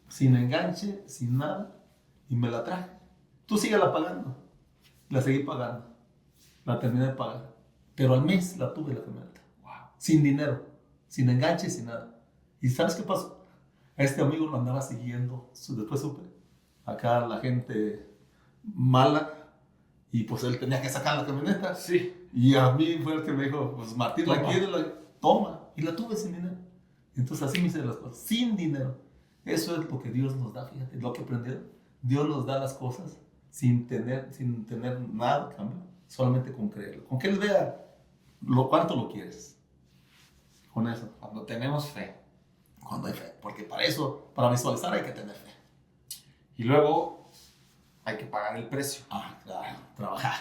Sin enganche, sin nada, y me la traje. Tú síguela pagando. La seguí pagando. La terminé de pagar. Pero al mes la tuve la camioneta. Wow. Sin dinero, sin enganche, sin nada. ¿Y sabes qué pasó? A este amigo lo andaba siguiendo. Después supe. Acá la gente mala. Y pues él tenía que sacar la camioneta. Sí. Y a mí fue el que me dijo, pues Martín, Toma. ¿la quiere? Toma. Y la tuve sin dinero. Entonces así me hice las cosas. Sin dinero. Eso es lo que Dios nos da, fíjate. Lo que aprendí. Dios nos da las cosas sin tener nada a cambio. Solamente con creerlo. Con que Él vea cuánto lo quieres. Con eso. Cuando tenemos fe. Cuando hay fe. Porque para eso, para visualizar hay que tener fe. Y luego hay que pagar el precio. Ah, claro. Trabajar.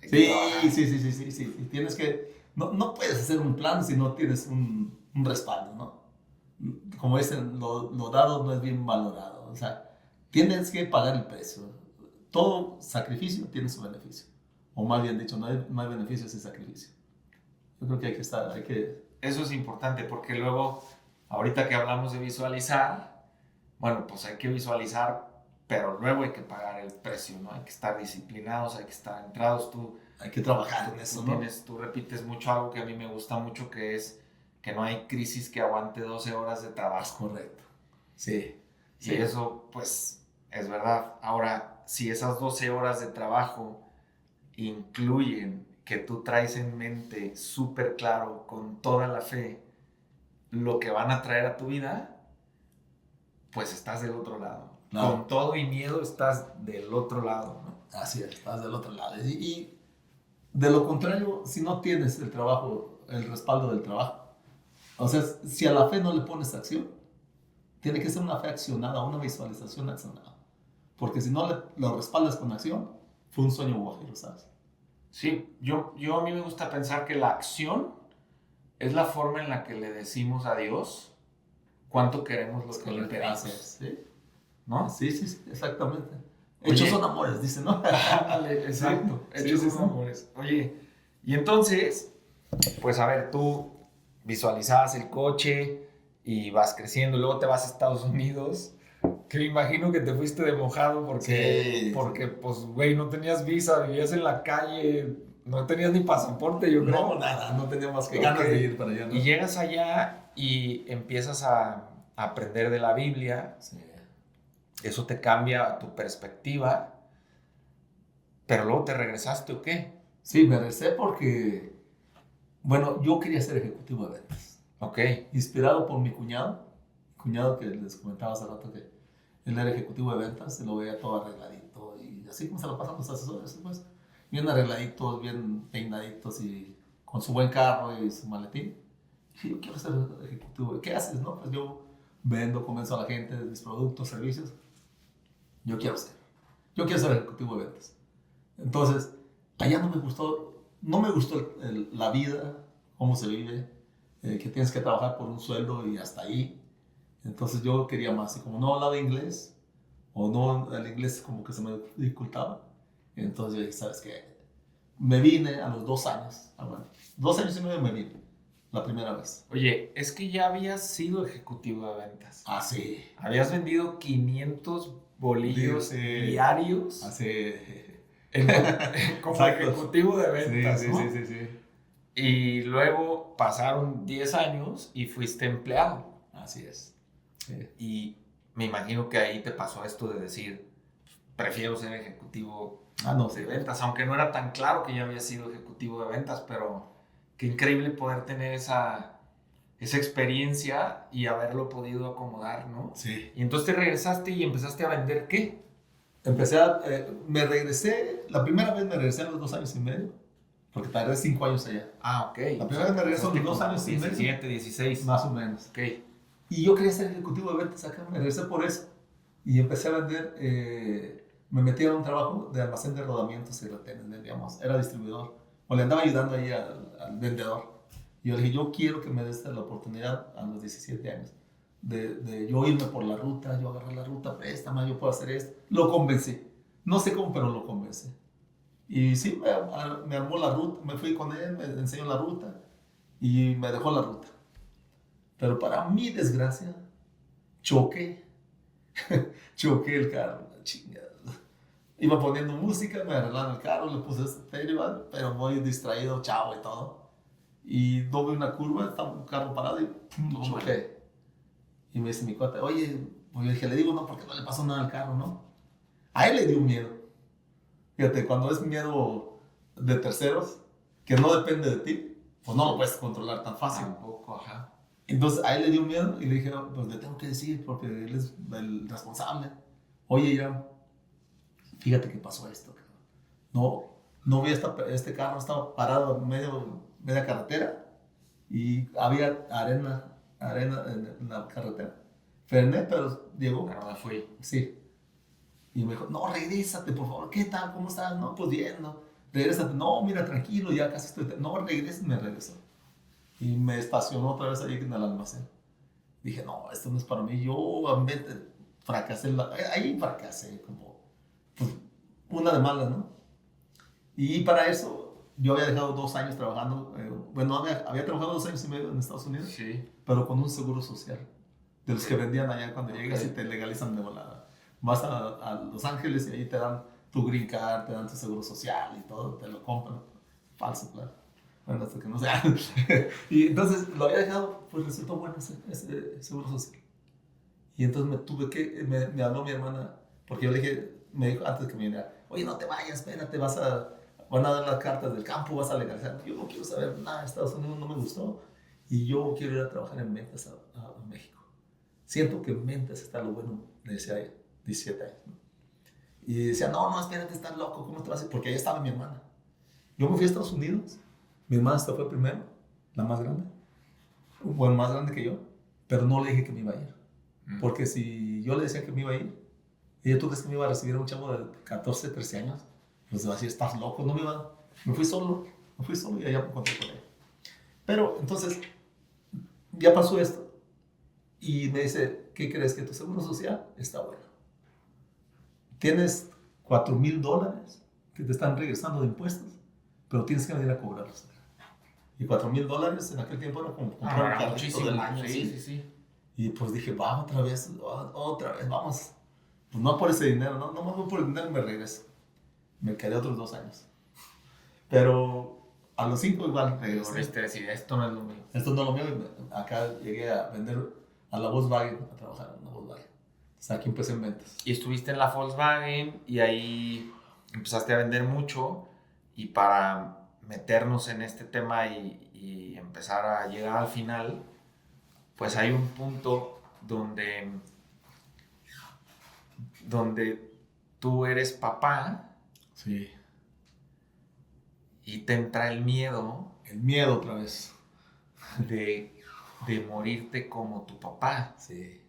Hay que Sí, trabajar. sí. Tienes que... No puedes hacer un plan si no tienes un respaldo, ¿no? Como dicen, lo dado no es bien valorado. O sea, tienes que pagar el precio. Todo sacrificio tiene su beneficio. O más bien dicho, no hay beneficio sin sacrificio. Yo creo que hay que... Eso es importante porque luego, ahorita que hablamos de visualizar, bueno, pues hay que visualizar, pero luego hay que pagar el precio, ¿no? Hay que estar disciplinados, hay que estar entrados. Hay que trabajar en eso, ¿no? Tú repites mucho algo que a mí me gusta mucho, que es que no hay crisis que aguante 12 horas de Es trabajo. correcto. Sí. Y eso, pues, es verdad. Ahora, si esas 12 horas de trabajo incluyen que tú traes en mente súper claro, con toda la fe, lo que van a traer a tu vida, pues estás del otro lado. Claro. Con todo y miedo estás del otro lado, ¿no? Así es, estás del otro lado. Y de lo contrario, si no tienes el trabajo, el respaldo del trabajo, o sea, si a la fe no le pones acción, tiene que ser una fe accionada, una visualización accionada. Porque si no lo respaldas con acción, fue un sueño guajiro, ¿sabes? Sí, yo a mí me gusta pensar que la acción es la forma en la que le decimos a Dios cuánto queremos lo que le pedimos, ¿Sí? ¿no? Sí, exactamente. Oye. Hechos son amores, dice, ¿no? Ándale, exacto. Sí, Hechos sí, son amores. Oye, y entonces, pues a ver, tú visualizabas el coche y vas creciendo, luego te vas a Estados Unidos, que me imagino que te fuiste de mojado Sí. porque pues, güey, no tenías visa, vivías en la calle, no tenías ni pasaporte, yo creo. No, nada, no tenía más que ganas de ir para allá, ¿no? Y llegas allá y empiezas a aprender de la Biblia. Sí. Eso te cambia tu perspectiva, pero luego te regresaste, ¿o qué? Sí, me regresé porque, bueno, yo quería ser ejecutivo de ventas. Ok. Inspirado por mi cuñado que les comentaba hace rato que él era ejecutivo de ventas, se lo veía todo arregladito y así como se lo pasan los asesores, pues, bien arregladitos, bien peinaditos y con su buen carro y su maletín. Y dije, yo quiero ser ejecutivo. ¿Qué haces, no? Pues yo vendo, convenzo a la gente de mis productos, servicios. Yo quiero ser ejecutivo de ventas. Entonces, allá no me gustó la vida, cómo se vive, que tienes que trabajar por un sueldo y hasta ahí. Entonces yo quería más. Y como no hablaba inglés, o no, el inglés como que se me dificultaba, entonces yo dije, ¿sabes qué? Me vine a los 2 años. Bueno, 2 años y medio me vine, la primera vez. Oye, es que ya habías sido ejecutivo de ventas. Ah, sí. Habías vendido 500 bolillos Sí. diarios Así. como Exacto. ejecutivo de ventas, Sí, ¿no? sí. Y luego pasaron 10 años y fuiste empleado. Así es. Sí. Y me imagino que ahí te pasó esto de decir, prefiero ser ejecutivo No, de ventas, aunque no era tan claro que ya había sido ejecutivo de ventas, pero qué increíble poder tener esa experiencia y haberlo podido acomodar, ¿no? Sí. Y entonces te regresaste y empezaste a vender ¿qué? La primera vez me regresé a los 2 años y medio, porque tardé 5 años allá. Ah, ok. La primera vez me regresé a los 2 años y medio. 17, 16. Más o menos. Ok. Y yo quería ser ejecutivo de ventas acá, me regresé por eso. Y empecé a vender, me metí a un trabajo de almacén de rodamientos y retenes, digamos, era distribuidor. O le andaba ayudando ahí al vendedor. Y yo le dije, yo quiero que me des la oportunidad a los 17 años de yo irme por la ruta, yo agarrar la ruta, préstame, yo puedo hacer esto. Lo convencí. No sé cómo, pero lo convencí. Y sí, me armó la ruta, me fui con él, me enseñó la ruta y me dejó la ruta. Pero para mi desgracia, choqué, choqué el carro, la chingada. Iba poniendo música, me arreglaron el carro, le puse estéreo, ¿vale? Pero muy distraído, chavo y todo. Y doble una curva, estaba un carro parado y pum, No, choqué. Y me dice mi cuate, oye, pues yo dije, le digo, no, porque no le pasó nada al carro, ¿no? A él le dio miedo. Fíjate, cuando es miedo de terceros, que no depende de ti, pues no lo puedes controlar tan fácil. Tampoco, ajá. Entonces a él le dio miedo y le dije, pues le tengo que decir porque él es el responsable. Oye, ya, fíjate que pasó esto. Cabrón. No vi este carro, estaba parado en media carretera y había arena en la carretera. Frené, pero llegó. Pero me fui. Sí. Y me dijo, no, regrésate, por favor. ¿Qué tal? ¿Cómo estás? No, pues bien, no. Regrésate. No, mira, tranquilo, ya casi estoy. No, regrésate, me regresó. Y me estacionó otra vez ahí en el almacén. Dije, no, esto no es para mí. Yo en vez de fracasé, ahí fracasé, como pues, una de malas, ¿no? Y para eso, yo había dejado 2 años trabajando. Bueno, había trabajado 2 años y medio en Estados Unidos, Sí. pero con un seguro social. De los que vendían allá cuando llegas y te legalizan de volada. Vas a Los Ángeles y ahí te dan tu green card, te dan tu seguro social y todo, te lo compran. Falso, claro. Bueno, hasta que no sea. Y entonces lo había dejado, pues resultó bueno ese seguro social. Y entonces me habló mi hermana, porque yo le dije, me dijo antes que me viniera, oye, no te vayas, espérate, van a dar las cartas del campo, vas a legalizar. Yo no quiero saber nada de Estados Unidos, no me gustó. Y yo quiero ir a trabajar en ventas a México. Siento que en ventas está lo bueno, le decía a ella, 17 años. ¿No? Y decía, no, espérate, estás loco, ¿cómo te vas a ir? Porque ahí estaba mi hermana. Yo me fui a Estados Unidos, mi hermana hasta fue primero, la más grande, bueno, más grande que yo, pero no le dije que me iba a ir. Porque si yo le decía que me iba a ir, ella tú crees que me iba a recibir a un chavo de 14, 13 años, pues va a decir, estás loco, no me iba. Me fui solo y allá me encontré con ella. Pero entonces, ya pasó esto y me dice, ¿qué crees? Que tu seguro social está bueno. Tienes $4,000 que te están regresando de impuestos, pero tienes que venir a cobrarlos. Y $4,000 en aquel tiempo era como comprar un carrito del año. Sí. Y pues dije, va, otra vez, vamos. Pues no por ese dinero, no me voy por el dinero y me regreso. Me quedé otros 2 años. Pero a los 5 igual regresé. Decir, esto no es lo mío. Esto no es lo mío. Y acá llegué a vender a la Volkswagen, a trabajar en la Volkswagen. Entonces aquí empecé en ventas. Y estuviste en la Volkswagen y ahí empezaste a vender mucho. Y para meternos en este tema y empezar a llegar al final, pues hay un punto donde tú eres papá. Sí. Y te entra el miedo. El miedo otra vez. De morirte como tu papá. Sí.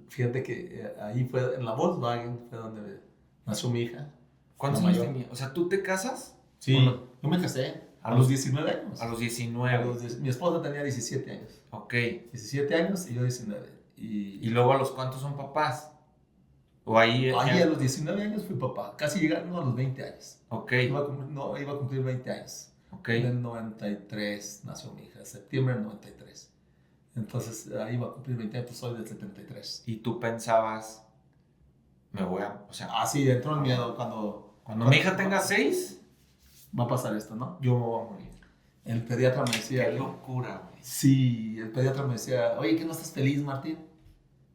Fíjate que ahí fue, en la Volkswagen, fue donde nació mi hija. ¿Cuántos años tenías? O sea, ¿tú te casas? Sí, no? Yo me casé a los 19 años. A los 19. Mi esposa tenía 17 años. Ok. 17 años y yo 19. ¿Y luego a los cuántos son papás? ¿O ahí? Ahí a los 19 años fui papá, casi llegando a los 20 años. Ok. Iba a cumplir 20 años. Ok. En el 93 nació mi hija, septiembre del 93. Entonces ahí iba a cumplir 20 años, pues soy del 73. ¿Y tú pensabas, o sea... Sí, entró el miedo Cuando mi hija tenga 6, va a pasar esto, ¿no? yo me voy a morir. El pediatra me decía... Qué locura, güey. Sí, el pediatra me decía, oye, ¿que no estás feliz, Martín?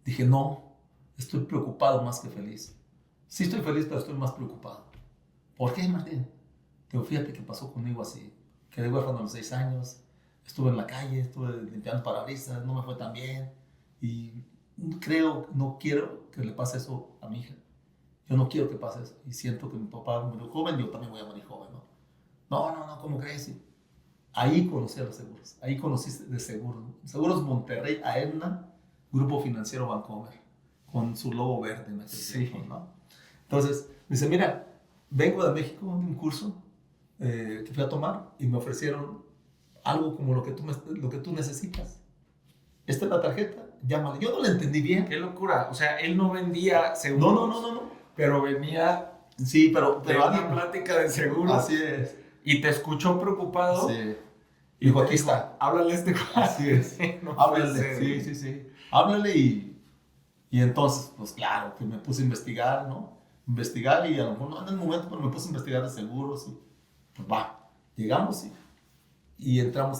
Dije, no, estoy preocupado más que feliz. Sí estoy feliz, pero estoy más preocupado. ¿Por qué, Martín? Digo, fíjate qué pasó conmigo así. Quedé huérfano a los 6 años, estuve en la calle, estuve limpiando parabrisas, no me fue tan bien. Y no quiero que le pase eso a mi hija. Yo no quiero que pase eso. Y siento que mi papá murió joven, yo también voy a morir joven, ¿no? No, ¿cómo crees? Ahí conocí a los seguros. Ahí conocí de seguros. Seguros Monterrey, Aetna, Grupo Financiero Bancomer, con su logo verde en aquel tiempo, ¿no? Entonces, dice, mira, vengo de México de un curso que fui a tomar y me ofrecieron algo como lo que tú necesitas. Esta es la tarjeta, llámale. Yo no la entendí bien. Qué locura. O sea, él no vendía seguros. No. Pero venía Sí, pero de una alguien... plática de seguro. Así es. Y te escuchó preocupado. Sí. Y Dijo, te aquí está. Háblale a este Así es. No puede Háblale. ser. Sí. Háblale y entonces, pues claro, que me puse a investigar, ¿no? Investigar y a lo mejor no en el momento, pero me puse a investigar de seguros y pues va, llegamos y entramos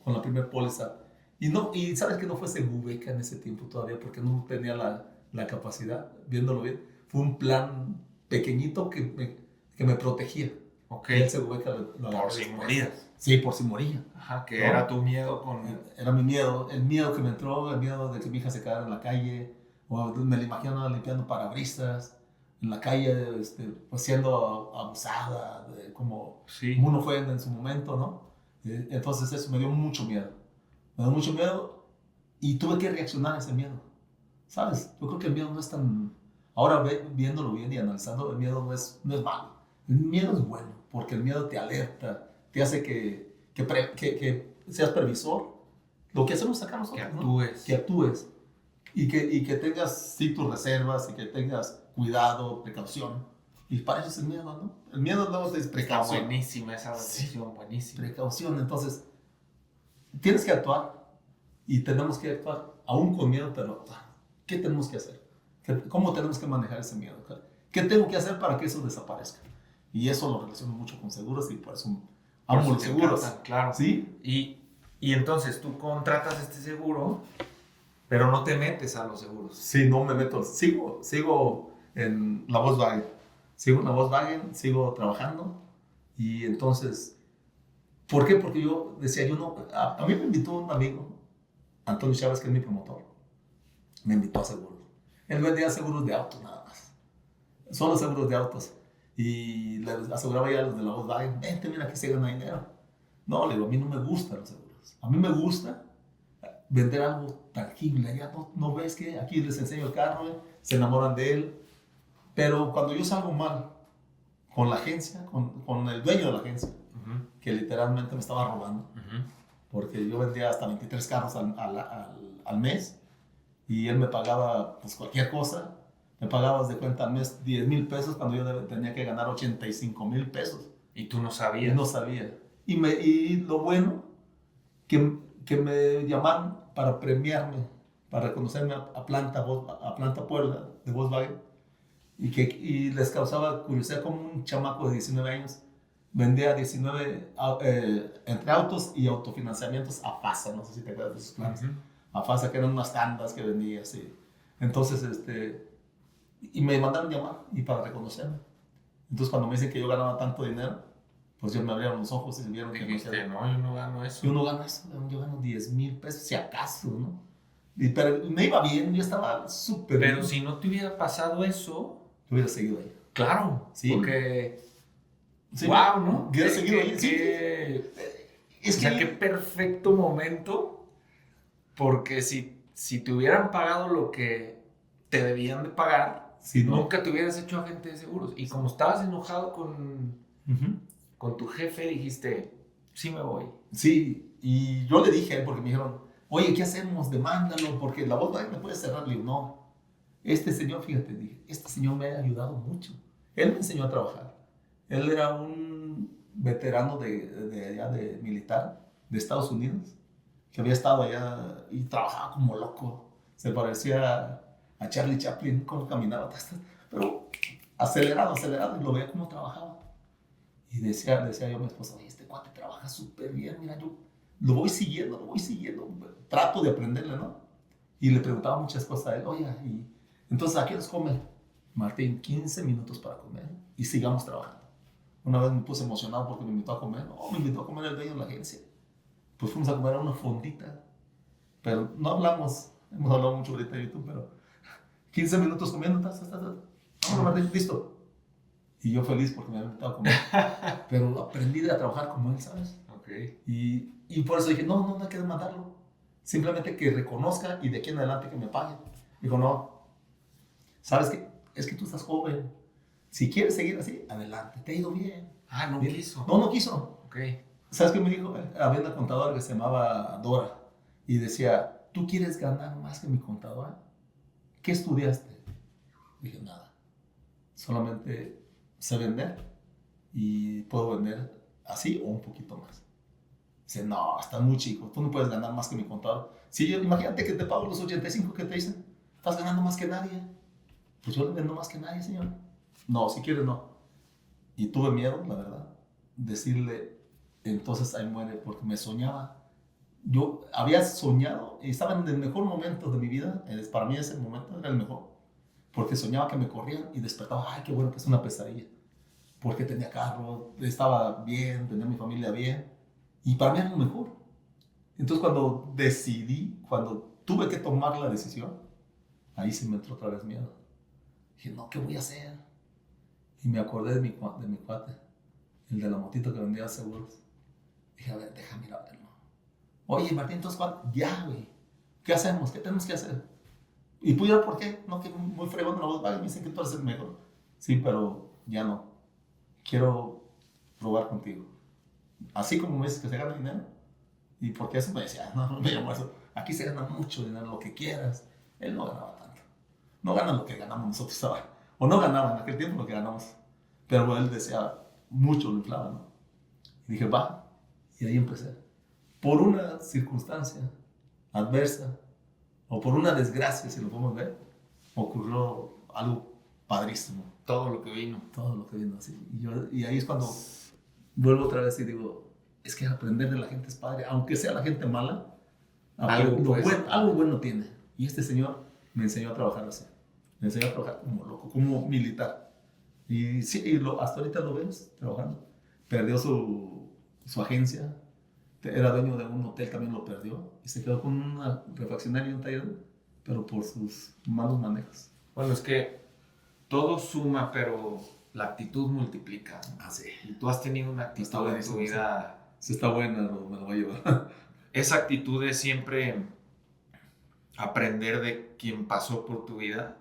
con la primera póliza. Y sabes que no fue Segubeca en ese tiempo todavía porque no tenía la capacidad, viéndolo bien. Fue un plan pequeñito que me protegía. Ok. Y el Segubeca lo Por si después. morías. Sí, por si moría. Ajá, que ¿No? era tu miedo con... Era mi miedo, el miedo que me entró, el miedo de que mi hija se quedara en la calle, o me la imagino limpiando parabrisas en la calle, pues siendo abusada, como Sí. uno fue en su momento, ¿no? Entonces eso me dio mucho miedo. Me dio mucho miedo y tuve que reaccionar a ese miedo, ¿sabes? Yo creo que el miedo no es tan... Ahora viéndolo bien y analizando, el miedo no es malo. El miedo es bueno, porque el miedo te alerta, te hace que seas previsor. Lo que hacemos acá nosotros, Que actúes. ¿no? Que actúes. Y que tengas, sí, tus reservas y que tengas cuidado, precaución. Y para eso es el miedo, ¿no? El miedo no es Está precaución. buenísima esa definición, buenísima. Precaución, entonces, tienes que actuar y tenemos que actuar, aún con miedo, pero ¿qué tenemos que hacer? ¿Cómo tenemos que manejar ese miedo? ¿Qué tengo que hacer para que eso desaparezca? Y eso lo relaciono mucho con seguros y por eso Por amo eso los te seguros. encantan, claro. ¿Sí? Y entonces tú contratas este seguro, pero no te metes a los seguros. Sí, no me meto. Sigo en la Volkswagen. Sigo trabajando. Y entonces, ¿por qué? Porque yo decía, yo no. A mí me invitó un amigo, Antonio Chávez, que es mi promotor. Me invitó a seguros. Él vendía seguros de autos nada más. Solo seguros de autos. Y le aseguraba ya a los de la Volkswagen, vente, mira, aquí se gana dinero. No, le digo, a mí no me gustan los seguros. A mí me gusta vender algo tangible. Ya no ves que aquí les enseño el carro, se enamoran de él. Pero cuando yo salgo mal con la agencia, con el dueño de la agencia, que literalmente me estaba robando, porque yo vendía hasta 23 carros al mes y él me pagaba pues cualquier cosa. Me pagabas de cuenta al mes 10,000 pesos cuando yo tenía que ganar 85,000 pesos. Y tú no Y sabías. no sabía. Y lo bueno, que me llamaron para premiarme, para reconocerme a Planta Puebla de Volkswagen. Y les causaba curiosidad como un chamaco de 19 años vendía 19 entre autos y autofinanciamientos a FASA. No sé si te acuerdas de esos planes. A FASA, que eran unas tandas que vendía así. Entonces, y me mandaron llamar y para reconocerme. Entonces, cuando me dicen que yo ganaba tanto dinero, pues yo me abrieron los ojos y vieron que Dijiste, no, yo no gano eso. yo no gano eso, yo gano 10,000 pesos, si acaso, ¿no? Pero me iba bien, yo estaba súper bien. Pero si no te hubiera pasado eso, yo hubiera seguido ahí. claro, Sí. Porque, Sí, wow, ¿no? Hubiera seguido ahí, sí. O sea, qué perfecto momento, porque si te hubieran pagado lo que te debían de pagar, Sí, no. nunca te hubieras hecho agente de seguros. Y como estabas enojado con tu jefe, dijiste, sí me voy. Sí, y yo le dije, porque me dijeron, oye, ¿qué hacemos? Demándalo, porque la Volkswagen me puede cerrar. Le digo, no. Este señor, fíjate, dije, este señor me ha ayudado mucho. Él me enseñó a trabajar. Él era un veterano de allá, de militar, de Estados Unidos, que había estado allá y trabajaba como loco. Se parecía a Charlie Chaplin, cómo caminaba, pero acelerado, y lo veía cómo trabajaba. Y decía yo a mi esposa, oye, este cuate trabaja súper bien, mira, yo lo voy siguiendo, trato de aprenderle, ¿no? Y le preguntaba muchas cosas a él, oye, y entonces, ¿a qué nos come? Martín, 15 minutos para comer y sigamos trabajando. Una vez me puse emocionado porque me invitó a comer, me invitó a comer el dueño de la agencia. Pues fuimos a comer a una fondita, pero no hablamos, hemos hablado mucho ahorita en YouTube, pero 15 minutos comiendo, Vámonos, Martín, listo. Y yo feliz porque me había invitado a comer. Pero aprendí a trabajar como él, ¿sabes? Okay. Y por eso dije, no hay que demandarlo. Simplemente que reconozca y de aquí en adelante que me pague. Dijo, no, ¿sabes qué? Es que tú estás joven. Si quieres seguir así, adelante, te ha ido bien. Ah, no Bien. quiso. No quiso. Ok. ¿Sabes qué me dijo? Había una contadora que se llamaba Dora y decía, ¿tú quieres ganar más que mi contadora? ¿Qué estudiaste? Dije, nada. Solamente sé vender y puedo vender así o un poquito más. Dice, no, estás muy chico, tú no puedes ganar más que mi contador. Si yo, imagínate que te pago los 85 que te dicen, estás ganando más que nadie. Pues yo le vendo más que nadie, señor. No, si quieres, no. Y tuve miedo, la verdad, decirle, entonces ahí muere, porque me soñaba. Yo había soñado y estaba en el mejor momento de mi vida. Para mí ese momento era el mejor, porque soñaba que me corrían y despertaba, ay, qué bueno que es una pesadilla, porque tenía carro, estaba bien, tenía mi familia bien, y para mí era lo mejor. Entonces cuando decidí, cuando tuve que tomar la decisión, ahí se me entró otra vez miedo. Dije, no, ¿qué voy a hacer? Y me acordé de mi cuate, el de la motito que vendía seguros. Dije, a ver, déjame ir a verlo. Oye, Martín, entonces, ya, güey, ¿qué hacemos? ¿Qué tenemos que hacer? Y pudiera, ¿por qué? No, que muy fregón la voz, me dicen que tú eres el mejor. Sí, pero ya no. Quiero probar contigo. Así como me dices que se gana dinero. Y porque eso me decía, no, no me llamó eso. Aquí se gana mucho dinero, lo que quieras. Él no ganaba tanto. No gana lo que ganamos nosotros ahora. O no ganaba en aquel tiempo lo que ganamos. Pero bueno, él decía, mucho lo inflaba, ¿no? Y dije, va. Y ahí empecé. Por una circunstancia adversa, o por una desgracia, si lo podemos ver, ocurrió algo padrísimo. Todo lo que vino. Todo lo que vino así. Y ahí es cuando vuelvo otra vez y digo, es que aprender de la gente es padre, aunque sea la gente mala, algo bueno tiene. Y este señor me enseñó a trabajar así. Me enseñó a trabajar como loco, como militar. Y sí, hasta ahorita lo ves trabajando. Perdió su agencia, era dueño de un hotel, también lo perdió. Y se quedó con una refaccionaria y un taller, pero por sus malos manejos. Bueno, es que todo suma, pero la actitud multiplica, ¿no? Ah, sí. Y tú has tenido una actitud en tu vida. Si está buena, me lo voy a llevar. Esa actitud es siempre aprender de quien pasó por tu vida,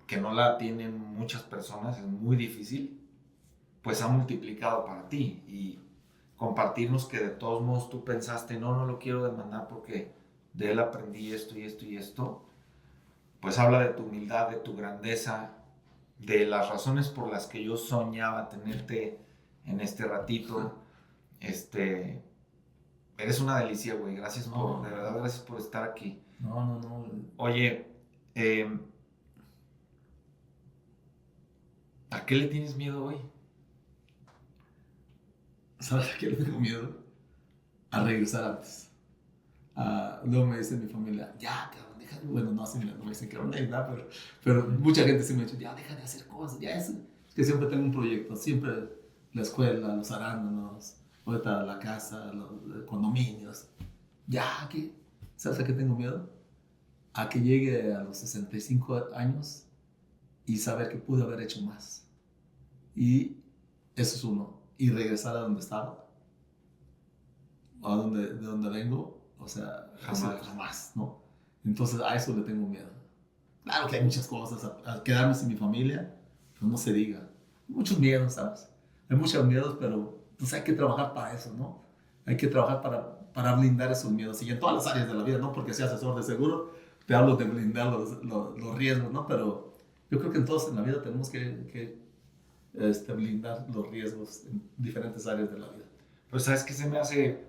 que no la tienen muchas personas, es muy difícil, pues ha multiplicado para ti. Y compartirnos que de todos modos tú pensaste, no lo quiero demandar porque de él aprendí esto y esto y esto, pues habla de tu humildad, de tu grandeza, de las razones por las que yo soñaba tenerte en este ratito. Eres una delicia, güey. Gracias de verdad, gracias por estar aquí. No. Oye, ¿a qué le tienes miedo hoy? ¿Sabes a qué le tengo miedo? A regresar antes. Luego me dice mi familia, ya, cabrón, deja. Bueno, no me dicen que no hay nada, pero mucha gente sí me ha dicho, ya, deja de hacer cosas. Ya es que siempre tengo un proyecto, siempre la escuela, los arándanos, ahorita la casa, los condominios. Ya, ¿qué? ¿Sabes a qué tengo miedo? A que llegue a los 65 años y saber que pude haber hecho más. Y eso es uno. Y regresar a donde estaba, de donde vengo, o sea, jamás, ¿no? Entonces a eso le tengo miedo. Claro que hay muchas cosas, a quedarme sin mi familia, pues no se diga. Muchos miedos, ¿sabes? Hay muchos miedos, pero pues hay que trabajar para eso, ¿no? Hay que trabajar para blindar esos miedos. Y en todas las áreas de la vida, no porque sea asesor de seguro, te hablo de blindar los riesgos, ¿no? Pero yo creo que todos en la vida tenemos que blindar los riesgos en diferentes áreas de la vida. Pues sabes que se me hace,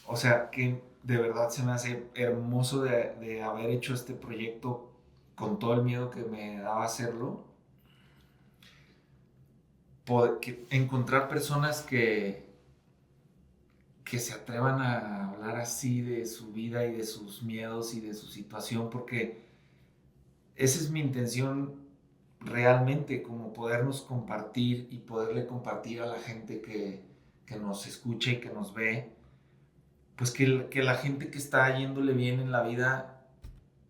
o sea, que de verdad se me hace hermoso de haber hecho este proyecto con todo el miedo que me daba hacerlo. Encontrar personas que se atrevan a hablar así de su vida y de sus miedos y de su situación, porque esa es mi intención realmente, como podernos compartir y poderle compartir a la gente que nos escucha y que nos ve, pues que la gente que está yéndole bien en la vida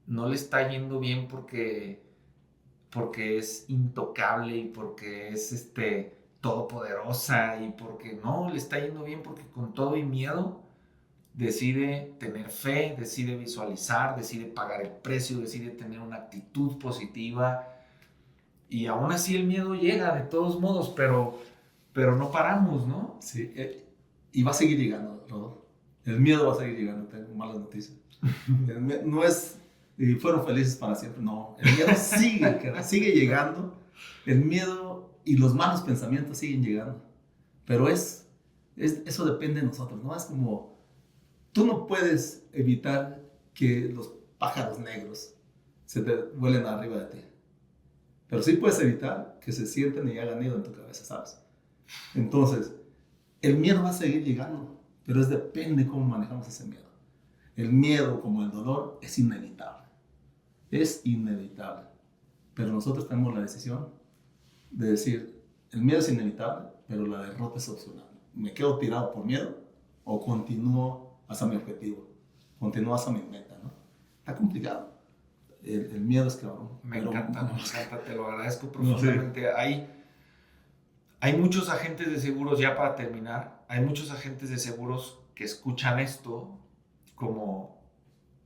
no le está yendo bien porque es intocable y porque es todopoderosa, y porque no, le está yendo bien porque con todo y miedo decide tener fe, decide visualizar, decide pagar el precio, decide tener una actitud positiva. Y aún así el miedo llega de todos modos, pero no paramos, ¿no? Sí, y va a seguir llegando, Rodolfo. El miedo va a seguir llegando, tengo malas noticias. No es, fueron felices para siempre, no. El miedo sigue llegando, El miedo y los malos pensamientos siguen llegando. Pero eso depende de nosotros, ¿no? Es como, tú no puedes evitar que los pájaros negros se te vuelen arriba de ti. Pero sí puedes evitar que se sienten y hagan nido en tu cabeza, ¿sabes? Entonces, el miedo va a seguir llegando, pero depende cómo manejamos ese miedo. El miedo, como el dolor, es inevitable. Es inevitable. Pero nosotros tenemos la decisión de decir, el miedo es inevitable, pero la derrota es opcional. ¿Me quedo tirado por miedo o continúo hacia mi objetivo? Continúo hacia mi meta, ¿no? Está complicado. El miedo es cabrón. Me encanta, te lo agradezco profundamente. No, sí. Hay muchos agentes de seguros, ya para terminar, hay muchos agentes de seguros que escuchan esto como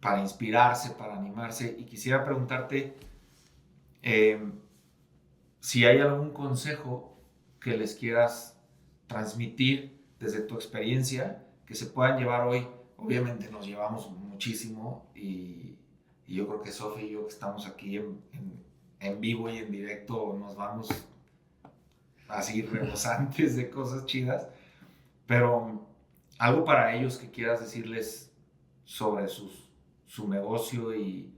para inspirarse, para animarse, y quisiera preguntarte si hay algún consejo que les quieras transmitir desde tu experiencia, que se puedan llevar hoy. Obviamente nos llevamos muchísimo y yo creo que Sofi y yo que estamos aquí en vivo y en directo nos vamos así rebosantes de cosas chidas, pero algo para ellos que quieras decirles sobre su negocio y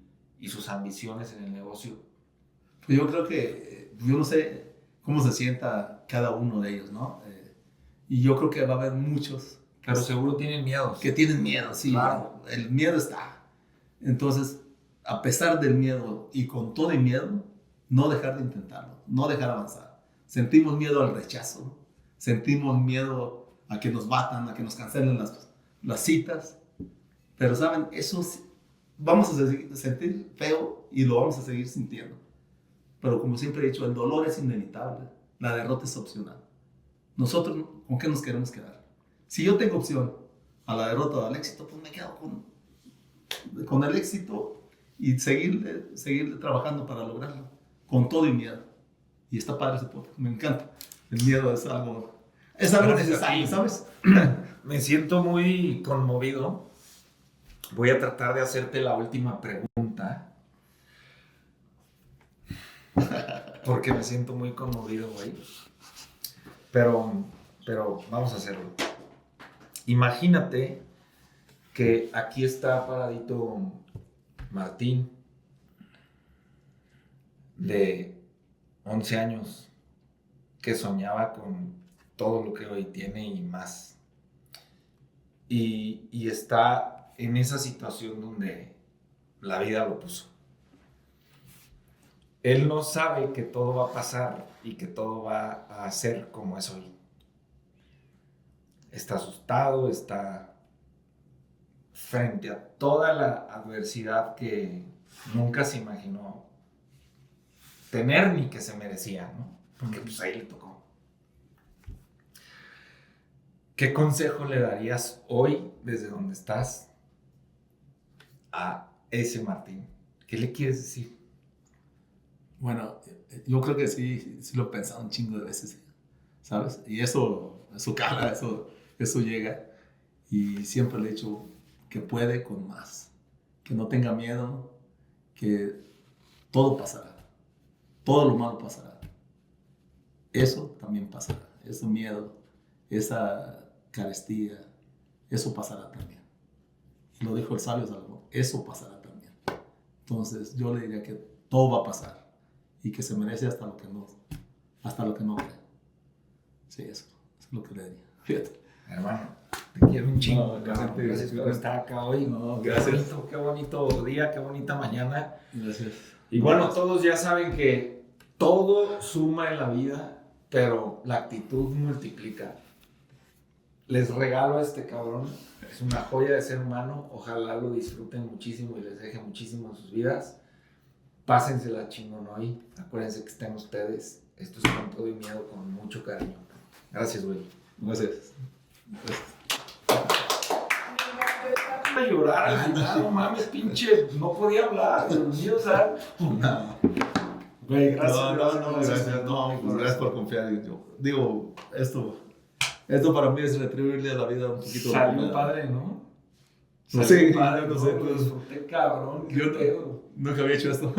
sus ambiciones en el negocio. Yo creo que, yo no sé cómo se sienta cada uno de ellos, ¿no? Y yo creo que va a haber muchos. Pero seguro tienen miedos. Que tienen miedo, sí. Claro. El miedo está. Entonces, a pesar del miedo y con todo el miedo, no dejar de intentarlo, no dejar avanzar. Sentimos miedo al rechazo, sentimos miedo a que nos batan, a que nos cancelen las citas. Pero, ¿saben? Eso vamos a sentir feo y lo vamos a seguir sintiendo. Pero como siempre he dicho, el dolor es inevitable, la derrota es opcional. Nosotros, ¿con qué nos queremos quedar? Si yo tengo opción a la derrota o al éxito, pues me quedo con el éxito y seguirle trabajando para lograrlo, con todo y miedo. Y está padre ese podcast, me encanta. El miedo es algo necesario, ¿sabes? Me siento muy conmovido. Voy a tratar de hacerte la última pregunta. Porque me siento muy conmovido, güey. Pero vamos a hacerlo. Imagínate que aquí está paradito Martín, de 11 años, que soñaba con todo lo que hoy tiene y más. Y está en esa situación donde la vida lo puso. Él no sabe que todo va a pasar y que todo va a ser como es hoy. Está asustado, está frente a toda la adversidad que nunca se imaginó tener ni que se merecía, ¿no? Porque pues ahí le tocó. ¿Qué consejo le darías hoy, desde donde estás, a ese Martín? ¿Qué le quieres decir? Bueno, yo creo que sí lo he pensado un chingo de veces, ¿sabes? Y eso cala, eso llega. Y siempre le he dicho que puede con más. Que no tenga miedo, que todo pasará. Todo lo malo pasará. Eso también pasará. Ese miedo, esa carestía, eso pasará también. Y lo dijo el sabio Salomón, eso pasará también. Entonces yo le diría que todo va a pasar. Y que se merece hasta lo que no cree. Sí, eso es lo que le diría. Fíjate. Hermano, te quiero un chingo. Gracias por estar acá hoy. No, gracias. Qué bonito día, qué bonita mañana. Gracias. Y bueno, todos ya saben que todo suma en la vida, pero la actitud multiplica. Les regalo a este cabrón. Es una joya de ser humano. Ojalá lo disfruten muchísimo y les deje muchísimo en sus vidas. Pásensela chingón hoy. Acuérdense que estén ustedes. Esto es con todo y miedo, con mucho cariño. Gracias, güey. Gracias. A llorar al final, no mames, pinche. No podía hablar. O sea, No. Güey, gracias. Gracias. No, pues gracias por confiar. Yo digo, esto para mí es retribuirle a la vida un poquito. Salió padre, ¿no? Sí, padre, no sé. Lo disfruté, cabrón. Yo nunca había hecho esto.